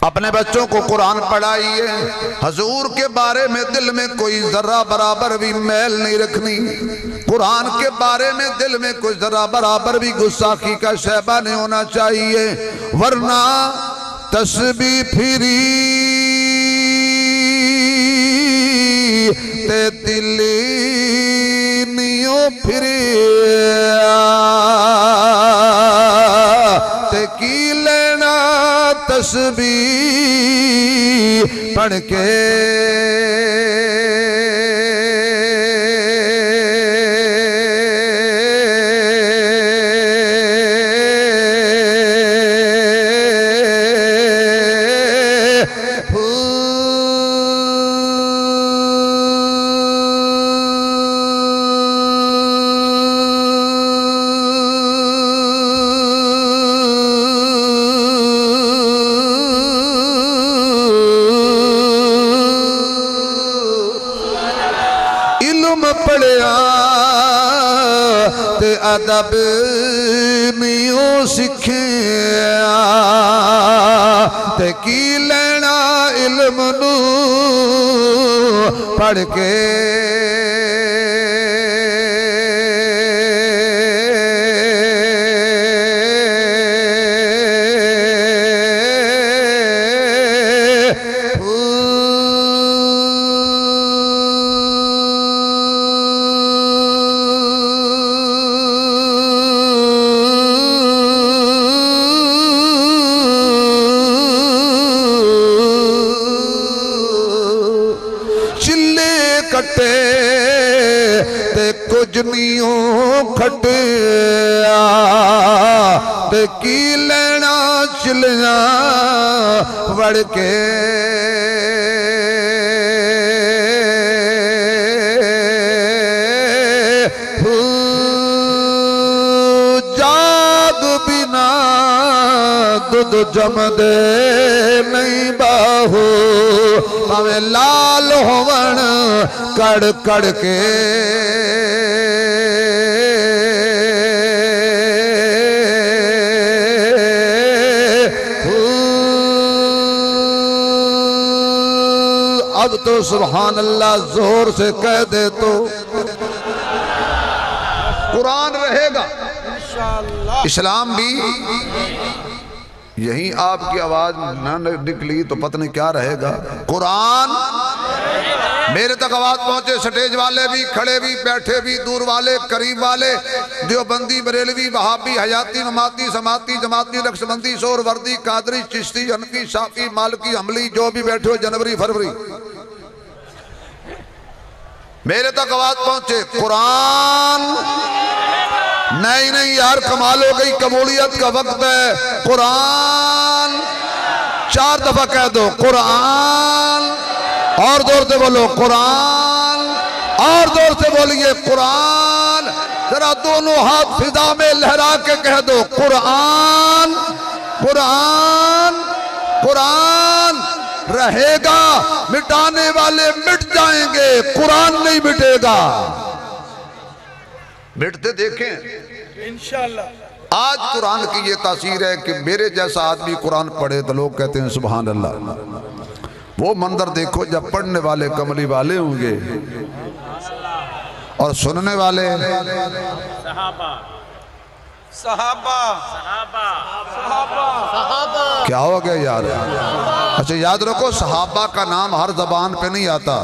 अपने बच्चों को कुरान पढ़ाइए, हजूर के बारे में दिल में कोई जरा बराबर भी मैल नहीं रखनी, कुरान के बारे में दिल में कोई जरा बराबर भी गुस्साखी का शैबा नहीं होना चाहिए, वरना तस्बीह फिरी ते दिली नियो फिरी ते की लेना तस्बीह पढ़ के। अदब नहीं सीखिया ते की लेना इल्म नू पढ़ के। नहीं खटिया ते की लेना चलिया वड़ के जाग बिना दूध जमदे नहीं बाहू भावे लाल होवन कड़ कड़ के अब तो सुभान अल्लाह जोर से कह दे तो कुरान रहेगा। इस्लाम भी यही आपकी आवाज न निकली तो पता नहीं क्या रहेगा। कुरान मेरे तक आवाज पहुंचे, स्टेज वाले भी, खड़े भी, बैठे भी, दूर वाले, करीब वाले, देवबंदी, बरेलवी, वहाबी, हयाती, नमाती, समाती, जमाती, नक्शबंदी, सोहरवर्दी, कादरी, चिश्ती, हनफी, शाफी, मालकी, अमली, जो भी बैठे हो, जनवरी फरवरी, मेरे तक आवाज पहुंचे। कुरान नहीं नहीं यार, कमाल हो गई, कबूलियत का वक्त है। कुरान 4 दफा कह दो, कुरान, और जोर से बोलो कुरान, और जोर से बोलिए कुरान, जरा दोनों हाथ फिजा में लहरा के कह दो कुरान, कुरान, कुरान रहेगा, मिटाने वाले मिट जाएंगे, कुरान नहीं मिटेगा। मिटते देखें इंशाअल्लाह। आज कुरान की ये तासीर है कि मेरे जैसा आदमी कुरान पढ़े तो लोग कहते हैं सुभान अल्लाह। वो मंजर देखो जब पढ़ने वाले कमली वाले होंगे और सुनने वाले सहाबा, सहाबा, सहाबा। क्या हो गया यार? अच्छा याद रखो, सहाबा का नाम हर जबान पे नहीं आता।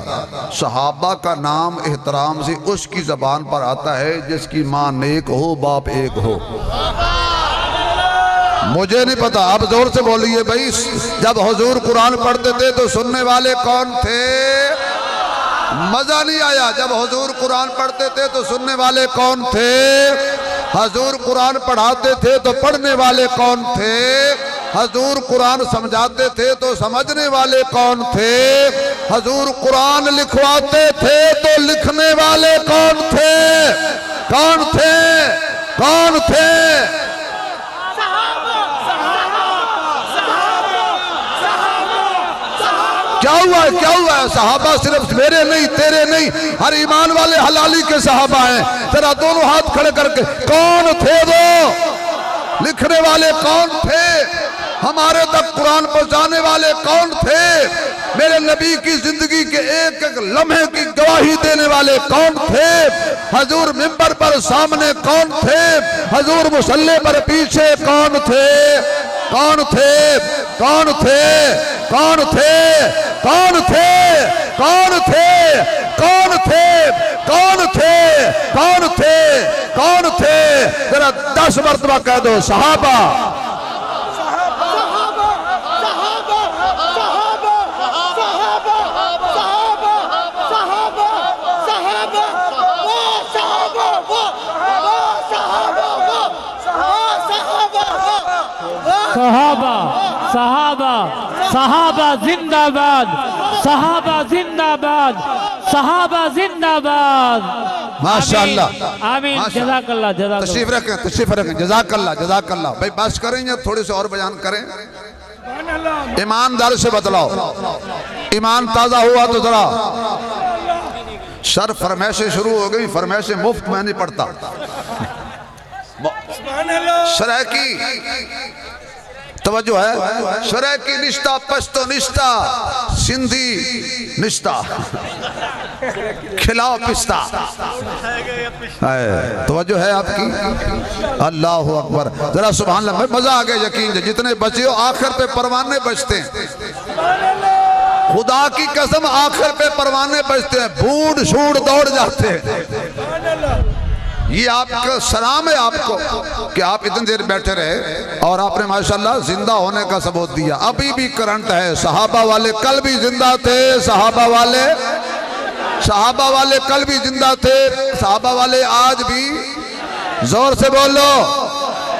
सहाबा का नाम एहतराम से उसकी जबान पर आता है जिसकी माँ नेक हो, बाप एक हो। मुझे नहीं पता, आप जोर से बोलिए भाई। जब हुजूर कुरान पढ़ते थे तो सुनने वाले कौन थे? मजा नहीं आया। जब हुजूर कुरान पढ़ते थे तो सुनने वाले कौन थे? हुजूर कुरान पढ़ाते थे तो पढ़ने वाले कौन थे? हुजूर कुरान समझाते थे तो समझने वाले कौन थे? हुजूर कुरान लिखवाते थे तो लिखने वाले कौन थे? कौन थे? कौन थे? क्या हुआ है? क्या हुआ है? सहाबा सिर्फ मेरे नहीं, तेरे नहीं, हर ईमान वाले हलाली के सहाबा हैं। जरा दोनों हाथ खड़े करके कौन थे वो? लिखने वाले कौन थे? हमारे तक कुरान पहुंचाने वाले कौन थे? मेरे नबी की जिंदगी के एक एक लम्हे की गवाही देने वाले कौन थे? हुजूर मिंबर पर सामने कौन थे? हुजूर मुसल्ले पर पीछे कौन थे? कौन थे? कौन थे? कौन थे? कौन थे? कौन थे? कौन थे? कौन थे? कौन थे? कौन थे? जरा 10 मरतबा कह दो सहाबा। सहाबा, सहाबा, सहाबा जिंदाबाद, सहाबा जिंदाबाद, सहाबा जिंदाबाद। माशाअल्लाह, आमीन। जज़ाकल्लाह, जज़ाकल्लाह। तशरीफ रखें, तशरीफ रखें। जज़ाकल्लाह, जज़ाकल्लाह। भाई बस करेंगे, थोड़े से और बयान करें। ईमानदार से बतलाओ, ईमान ताजा हुआ तो जरा। सर फरमाइशें शुरू हो गई। फरमाइशें मुफ्त में नहीं पढ़ता। शरह की तवज्जो है। शरह की निष्ठा, पश्तो निष्ठा, सिंधी निष्ठा, खिलाओ पिस्ता। तवज्जो है आपकी? अल्लाह अकबर। जरा सुभान अल्लाह। मजा आ गया। यकीन जितने बचे हो आखिर पे परवाने बचते हैं। खुदा की कसम आखिर पे परवाने बचते हैं। बूढ़ शूढ़ दौड़ जाते हैं। ये आपका सलाम है आपको कि आप इतनी देर बैठे रहे और आपने माशाल्लाह जिंदा होने का सबूत दिया। अभी भी करंट है। सहाबा वाले कल भी जिंदा थे। सहाबा वाले सहाबा वाले कल भी जिंदा थे, सहाबा वाले आज भी, जोर से बोलो,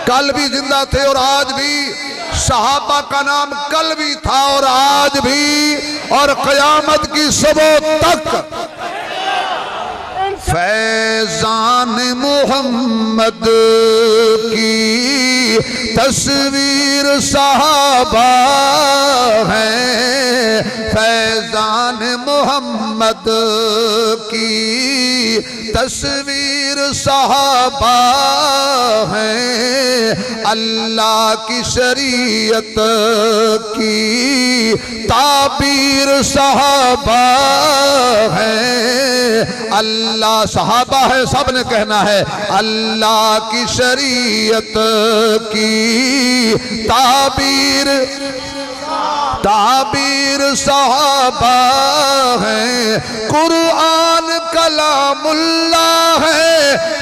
कल भी जिंदा थे और आज भी। सहाबा का नाम कल भी था और आज भी, और क़यामत की सुबह तक फैजान मोहम्मद की तस्वीर सहाबा है, फैजान मोहम्मद की तस्वीर सहाबा है, अल्लाह की शरीयत की ताबीर सहाबा है, अल्लाह सहाबा है, सबने कहना है अल्लाह की शरीयत की ताबीर, ताबीर सहाबा है, कुरआन कलामुल्लाह है,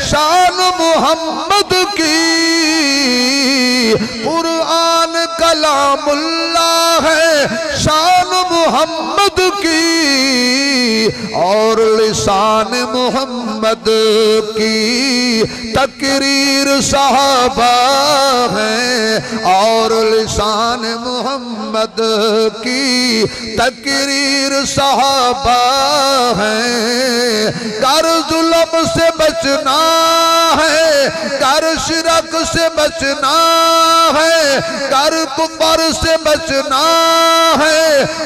शान मोहम्मद की, कुरआन कलामुल्लाह है, शान मोहम्मद की, और लिसान मोहम्मद की तकरीर सहाबा है, और लिसान मोहम्मद की तकरीर सहाबा है। कर जुल्म से बचना है, कर शिरक से बचना है, कर कुफर से बचना है,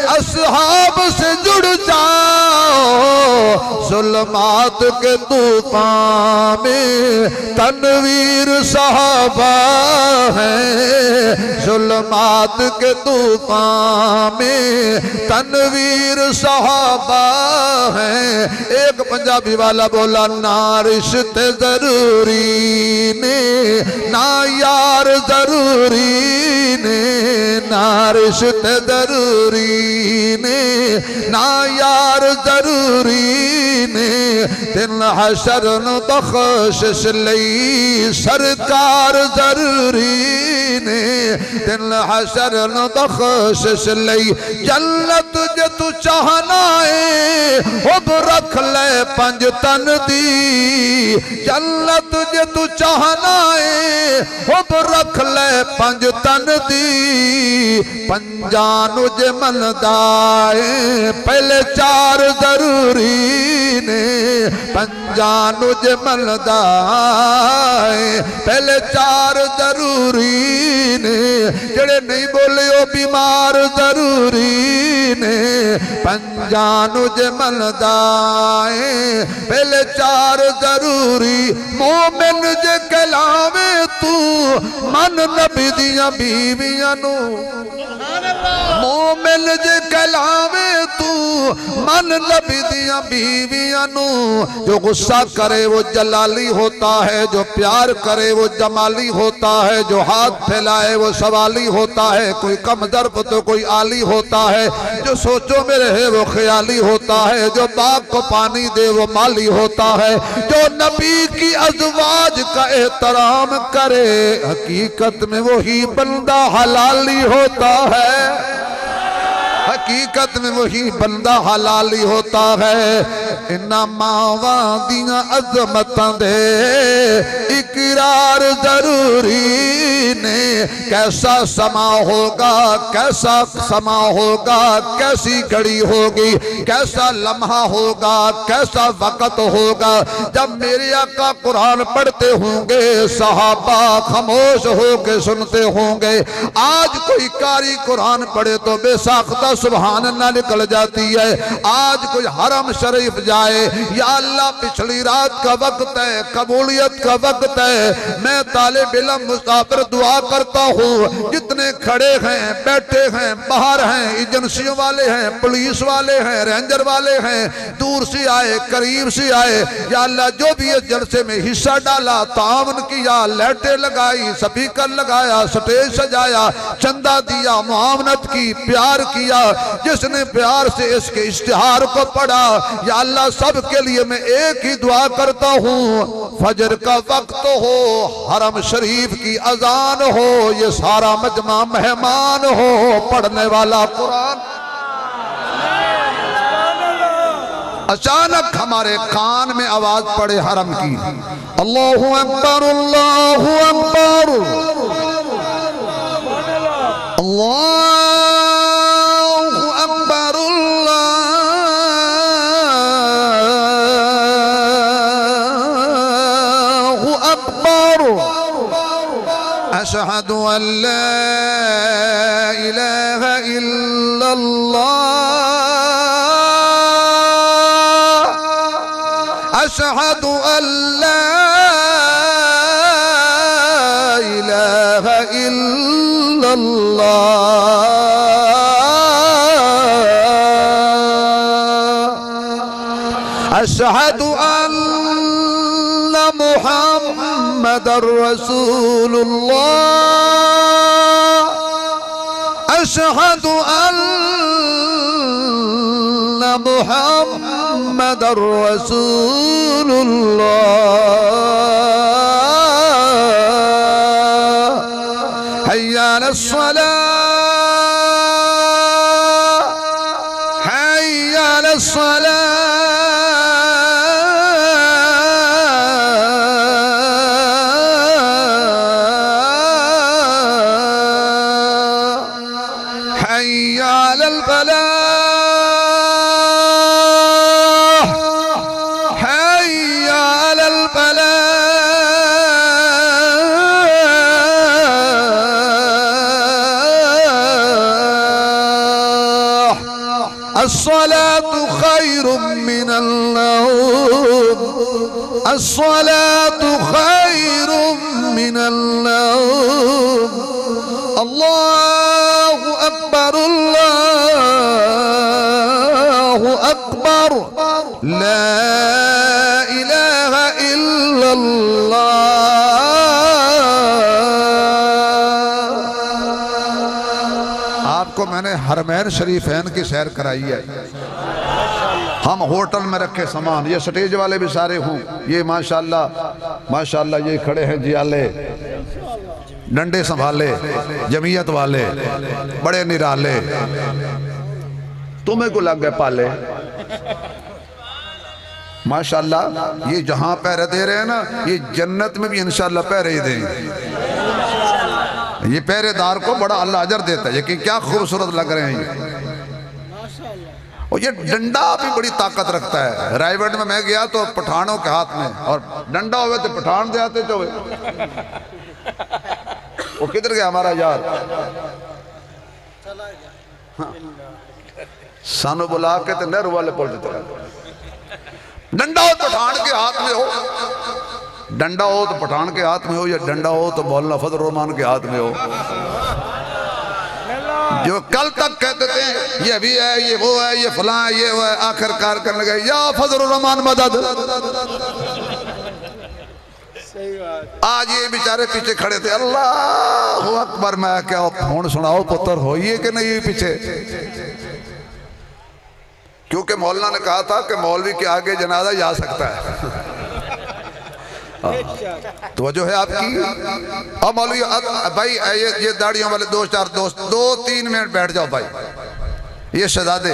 असहाब से जुड़ जाओ, जुल्मात के तूफान में तनवीर सहाबा है, जुल्मात के तूफान में तनवीर सहाबा है। एक पंजाबी वाला बोला, ना रिश्ते जरूरी ने, ना यार जरूरी ने, ना रिश्ते जरूरी ने, ना यार जरूरी ने, दिन हशर नु बख्शिश लई सरकार जरूरी ने, दिन हशर नु बख्शिश लई जन्नत जे तू चाहना है, हुब रख ले पंज तन दी, जन्नत जे तू चाहना है, हुब रख ले पंज तन दी, पंजानु जे मनदाए पहले चार जरूरी ने, पंजानु जे मनदाए पहले चार जरूरी ने, जेड़े नहीं बोले वो बीमार जरूरी ने, पंजानु जे मनदाए पहले चार जरूरी, मोमिन जे कहलावे तू मन नबी दियां बीवियां नू, मोमिन जे कहलावे तू मन नबी दियां बीवियां नू, जो गुस्सा करे वो जलाली होता है, जो प्यार करे वो जमाली होता है, जो हाथ फैलाए वो सवाली होता है, कोई कम दर्प तो कोई आली होता है, जो सोचो में रहे वो ख्याली होता है, जो बाग को पानी दे वो माली होता है, जो नबी की अज़वाज का एहतराम करे हकीकत में वही बंदा हलाली होता है, हकीकत में वही बंदा हलाली होता है। इन्ना मावा दियां अज़मतां दे इकरार जरूरी ने, कैसा समा होगा, कैसा समा होगा, कैसी घड़ी होगी, कैसा लम्हा होगा, कैसा वक़्त होगा जब मेरे आका कुरान पढ़ते होंगे, सहाबा खामोश होके सुनते होंगे। आज कोई कारी कुरान पढ़े तो बेसाख्ता सुभान अल्लाह निकल जाती है। आज कोई हरम शरीफ जाए, या अल्लाह पिछली रात का वक्त है, कबूलियत का वक्त है, मैं तालिब इल्म मुसाफिर दुआ करता हूँ, जितने खड़े हैं, बैठे हैं, बाहर हैं, एजेंसियों वाले हैं, पुलिस वाले हैं, रेंजर वाले हैं, दूर से आए, करीब से आए, या अल्लाह जो भी इस जलसे में हिस्सा डाला, तावन किया, लाइटें लगाई, स्पीकर लगाया, स्टेज सजाया, चंदा दिया, मुआवनत की, प्यार किया, जिसने प्यार से इसके इश्तिहार को पढ़ा, या अल्लाह सब के लिए मैं एक ही दुआ करता हूँ, फजर का वक्त हो, हरम शरीफ की अजान हो, ये सारा मजमा मेहमान हो, पढ़ने वाला कुरान अचानक हमारे कान में आवाज पड़े हरम की, अल्लाहु अकबर अल्लाहु अकबर अल्लाहु अकबर अल्लाहु अकबर अशहदु अन ला इलाहा इल्लल्लाह अशहदु अन ला इलाहा इल्लल्लाह अशहदु अन्ना मुहम्मदर रसूलुल्लाह अशहदु अन्ना मुहम्मदर रसूलुल्लाह हय्या अलस्सलाह हय्या अलस्सलाह हय्या अलल फलाह हय्या अलल फलाह अस्सलातु खैरुम मिनल नौम अस्सलातु खैरुम मिनल नौम अल्लाहु अकबर अल्लाहु अकबर ला इलाहा इल्लल्लाह। आपको मैंने हरमैन शरीफैन की सैर कराई है। हम होटल में रखे सामान, ये स्टेज वाले भी सारे हूँ, ये माशाल्लाह माशाल्लाह ये खड़े हैं जियाले, डंडे संभाले, जमीयत वाले बड़े निराले, तुम्हें को लग गए पाले माशाल्लाह। ये जहां पहरे दे रहे हैं ना, ये जन्नत में भी इंशाल्लाह पहरे ही देंगे। ये पहरेदार को बड़ा अल्लाह अजर देता है। ये क्या खूबसूरत लग रहे हैं। और ये डंडा भी बड़ी ताकत रखता है। रायगढ़ में मैं गया तो पठानों के हाथ में, और डंडा हुए तो पठान दे आते तो वो किधर गया हमारा यार? हाँ। सानू बुला के तो नहर वाले पुल देते। डंडा हो पठान के हाथ में हो, डंडा हो तो पठान के हाथ में हो, या डंडा हो तो मौलाना फजल रहमान के हाथ में हो। जो कल तक कहते थे ये भी है, ये वो है, ये फलां है, ये वो है, आखिरकार करने गए या फजल रहमान मदद। आज ये बेचारे पीछे खड़े थे, अल्लाह अकबर। मैं क्या फोन सुनाओ पुत्र हो ये कि नहीं पीछे, क्योंकि मौलाना ने कहा था कि मौलवी के आगे जनाजा जा सकता है। तो जो है आपकी। अब मौलवी भाई ये दाढ़ियों वाले दो चार दोस्त 2-3 मिनट बैठ जाओ भाई। ये शहजादे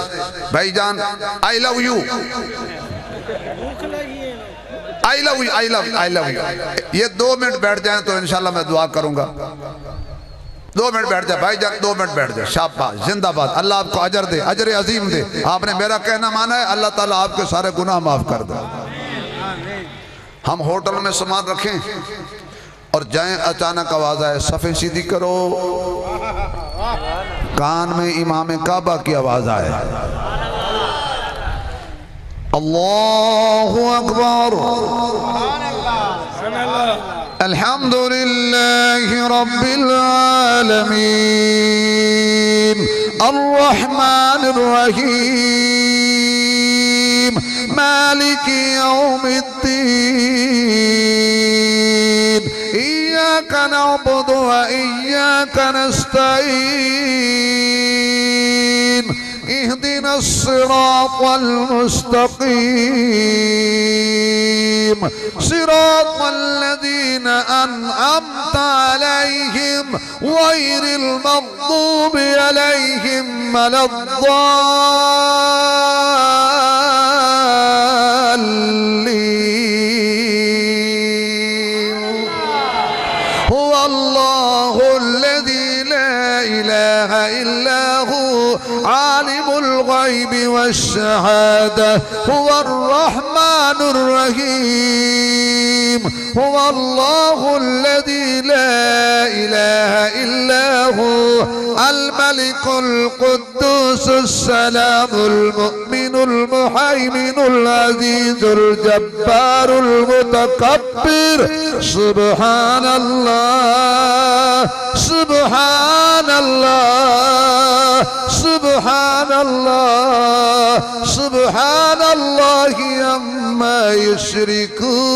भाई जान I love you, I love you, I love you. ये 2 मिनट बैठ जाए तो इंशाल्लाह मैं दुआ करूंगा। 2 मिनट बैठ जाए भाई जान, 2 मिनट बैठ जाए। शाबाश, जिंदाबाद। अल्लाह आपको अजर दे, अजर अजीम दे। आपने मेरा कहना माना है, अल्लाह ताला आपके सारे गुनाह माफ कर दे। हम होटल में सामान रखें और जाएं, अचानक आवाज आए सफ़े सीधी करो, कान में इमाम काबा की आवाज आए, अल्लाहु अकबर, अल्हम्दुलिल्लाहि रब्बिल आलमीन, अर्रहमानिर रहीम, मालिकी यौमिद्दीन, इय्याका नअबुदु व इय्याका नस्तईन, इहदिनस सिरातल मुस्तकीम, सिरातल लज़ीना अनअमता अलैहिम गैरिल मग़दूबि अलैहिम वलद्दाल्लीन। हुवल्लाहुल्लज़ी ला इलाहा इल्ला हु आलिमुल ग़ैबि वश्शहादा हुवर्रहमानुर रहीम हुवल्लाहुल्लज़ी ला इलाहा इल्ला हु अल मलिकुल कुद्दूसुस सलामुल मुमिनुल मुहैमिनुल अज़ीज़ुल जब्बारुल मुतकब्बिर सुब्हानल्लाह सुब्हानल्लाह सुब्हानल्लाह सुब्हानल्लाहि अम्मा युश्रिकून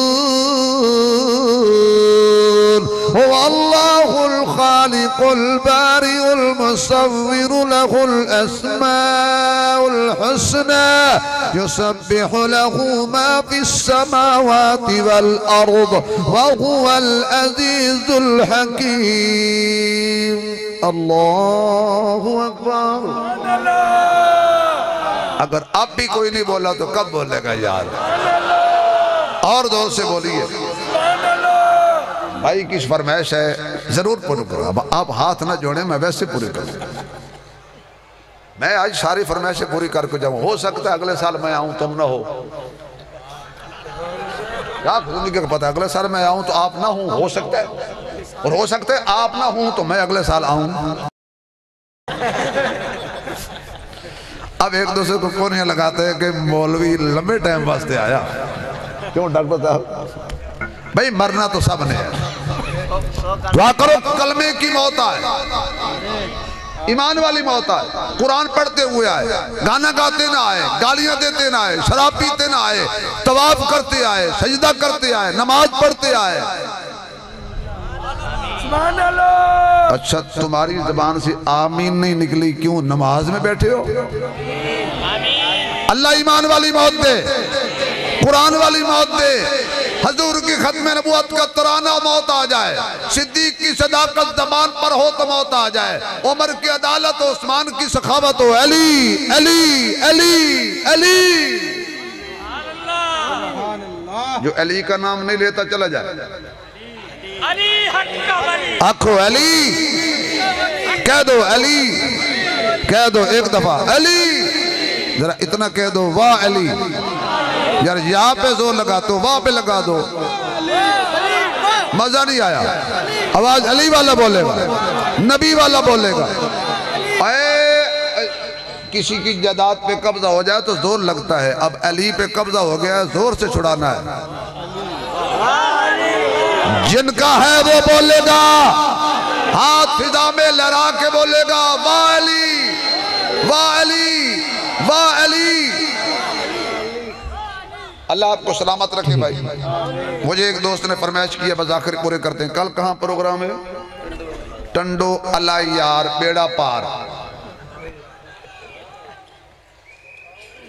हुवल्लाहुल खालिकुल बारिउल मुसव्विरु लहुल अस्माउल हुस्ना युसब्बिहु लहु मा फिस समावाति वल अर्द व हुवल अज़ीज़ुल हकीम। अल्लाहु अकबर। अगर अब भी कोई नहीं बोला तो कब बोलेगा यार? और जोर से बोलिए। भाई की फरमाइश है, जरूर पूरी करो। अब आप हाथ ना जोड़े, मैं वैसे पूरी करूँ। मैं आज सारी फरमाइशें पूरी करके जाऊँ। हो सकता है अगले साल मैं आऊँ तुम ना हो, क्या खुदा को पता। अगले साल मैं आऊँ तो आप ना हो सकता है, और हो सकता है आप ना हूं तो मैं अगले साल आऊं। अब एक दूसरे को कोनियां लगाते हैं कि मौलवी लंबे टाइम वास्ते आया। क्यों डॉक्टर साहब? भाई मरना तो सब ने है। दुआ करो कलमे की मौत आए, ईमान वाली मौत आए, कुरान पढ़ते हुए आए, गाना गाते ना आए, गालियां देते ना आए, शराब पीते ना आए, तवाफ करते आए, सजदा करते आए, नमाज पढ़ते आए। अच्छा तुम्हारी जबान से आमीन नहीं निकली, क्यों? नमाज में बैठे हो। अल्लाह ईमान वाली मौत दे, कुरान वाली मौत दे, हजूर की खत्म नबूवत का तराना मौत आ जाए, सिद्दीक की सदाकत जबान पर हो तो मौत आ जाए, उमर की अदालत, उस्मान की सखावत हो, अली अली अली अली। जो अली का नाम नहीं लेता चला जाए। अली हक का वली। आखो अली, कह दो अली, कह दो एक दफा अली, जरा इतना कह दो वाह अली। यार यहाँ पे जोर लगा तो वाह पे लगा दो, मजा नहीं आया। आवाज अली वाला बोलेगा, नबी वाला बोलेगा। किसी की जायदाद पे कब्जा हो जाए तो जोर लगता है, अब अली पे कब्जा हो गया, जोर से छुड़ाना है। जिनका है वो बोलेगा, हाथ फिजा में लहरा के बोलेगा वाह अली वाह अली वाह अली। अल्लाह आपको सलामत रखे। भाई मुझे एक दोस्त ने फरमाइश किया, बस आखिर पूरे करते हैं। कल कहाँ प्रोग्राम है? टंडो अल्लाह यार बेड़ा पार।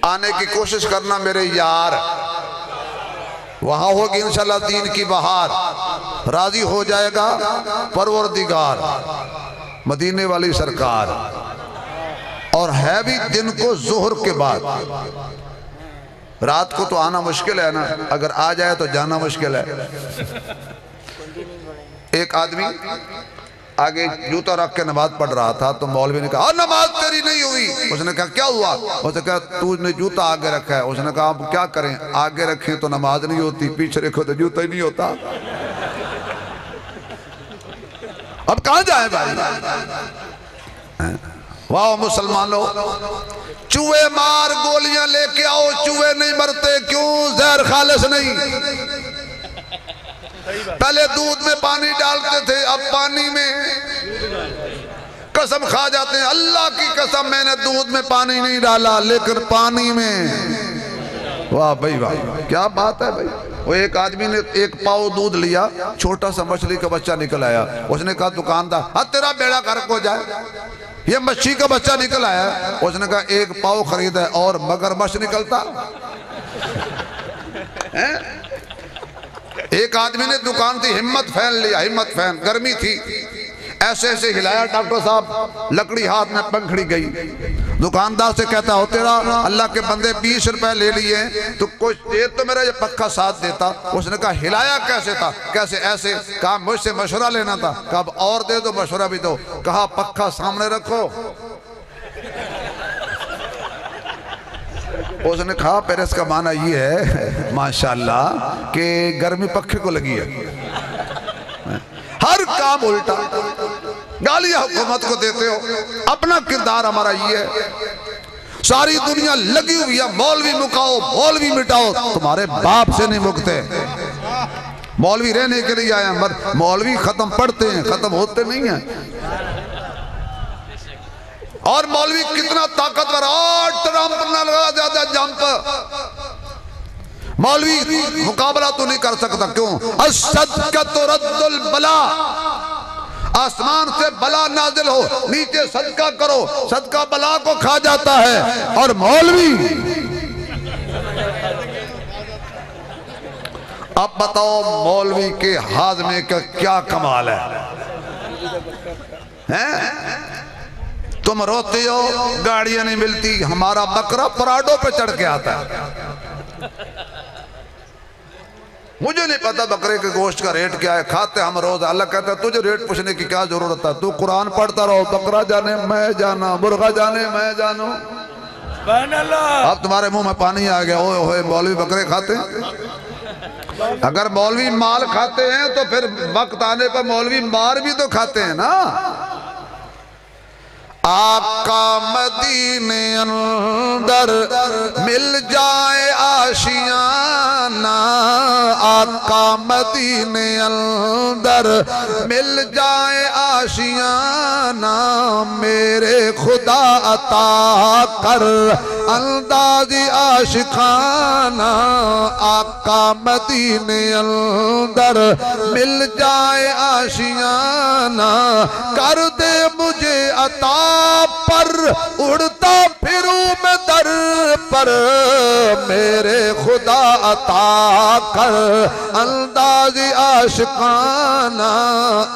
आने की कोशिश करना मेरे यार, वहां होगी इंशाल्लाह दीन की बहार। राजी हो जाएगा परवरदिगार, मदीने वाली सरकार। और है भी दिन को जोहर के बाद। रात को तो आना मुश्किल है ना, अगर आ जाए तो जाना मुश्किल है। एक आदमी आगे जूता रख के नमाज पढ़ रहा था, तो मौलवी ने कहा नमाज तेरी नहीं हुई। उसने कहा क्या हुआ? उसने कहा तूने जूता आगे रखा है। उसने कहा अब क्या करें, आगे रखें तो नमाज नहीं होती, पीछे रखो तो जूता ही नहीं होता। अब कहां जाए भाई? वाह मुसलमानों, चूहे मार गोलियां लेके आओ, चूहे नहीं मरते क्यों? जहर खालिस नहीं। पहले दूध में पानी डालते थे, अब पानी में कसम खा जाते हैं, अल्लाह की कसम मैंने दूध में पानी नहीं डाला, लेकिन पानी में। वाह भाई वाह, क्या बात है भाई। वो एक आदमी ने एक पाव दूध लिया, छोटा सा मछली का बच्चा निकल आया। उसने कहा दुकानदार, हाँ तेरा बेड़ा गर्क हो जाए, ये मच्छी का बच्चा निकल आया। उसने कहा एक पाव खरीदा है और मगरमच्छ निकलता है। एक आदमी ने दुकान थी, हिम्मत फैन लिया, हिम्मत फैन, गर्मी थी। ऐसे ऐसे हिलाया डॉक्टर साहब, लकड़ी हाथ में पंखड़ी गई। दुकानदार से कहता हो तेरा अल्लाह के बंदे 20 रुपए ले लिए तो कुछ दे तो मेरा ये पक्का साथ देता। उसने कहा हिलाया कैसे था? कैसे ऐसे। कहा मुझसे मशवरा लेना था। कहा और दे दो, मशवरा भी दो। कहा पक्का सामने रखो। उसने कहा फिर इसका माना ये है माशाल्लाह कि गर्मी पक्खे को लगी है। हर काम उल्टा, गालियां हुकूमत को देते हो। अपना किरदार हमारा ये है, सारी दुनिया लगी हुई है मौलवी मुकाओ, मौलवी मिटाओ, तुम्हारे बाप से नहीं मुकते। मौलवी रहने के लिए आए, मगर मौलवी खत्म पढ़ते हैं, खत्म होते नहीं हैं। और मौलवी कितना ताकतवर, 8 ट्रम्प न लगा ज्यादा जंप। मौलवी मुकाबला तो नहीं कर सकता। क्यों? अस्सदक़तु रद्दुल बला, आसमान से बला नाजिल हो, नीचे सदका करो, सदका बला को खा जाता है। और मौलवी, अब बताओ मौलवी के हाजमे का क्या कमाल है? तुम रोते हो गाड़ियां नहीं मिलती, हमारा बकरा पराडों पे चढ़ के आता है। मुझे नहीं पता बकरे के गोश्त का रेट क्या है, खाते हम रोज। अल्लाह कहता है तुझे रेट पूछने की क्या जरूरत है, तू कुरान पढ़ता रहो। बकरा जाने मैं जाना, मुर्गा जाने मैं जानू। अब तुम्हारे मुंह में पानी आ गया। ओए होए मौलवी बकरे खाते हैं। अगर मौलवी माल खाते हैं तो फिर वक्त आने पर मौलवी मार भी तो खाते हैं ना। आका मदीने अंदर मिल जाए आशियाना, आका मदीने अंदर मिल जाए आशियाना, मेरे खुदा अता कर अंदाज़ी आशिकाना। आका मदीने अंदर मिल जाए आशियाना, कर दे मुझे अता पर उड़ता फिरूं मैं दर पर, मेरे खुदा अता कर अंदाज़ी आशिकाना।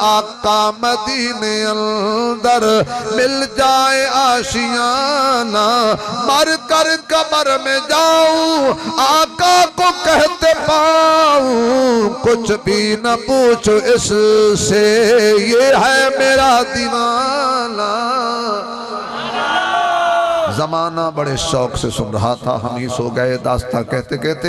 आका मदीने अंदर मिल जाए आशियाना, मर कर कब्र में जाऊं आका को कहते पाऊं, कुछ भी न पूछो इससे ये है मेरा दीवाना। जमाना बड़े शौक से सुन रहा था, हम ही सो गए दास्तां कहते कहते।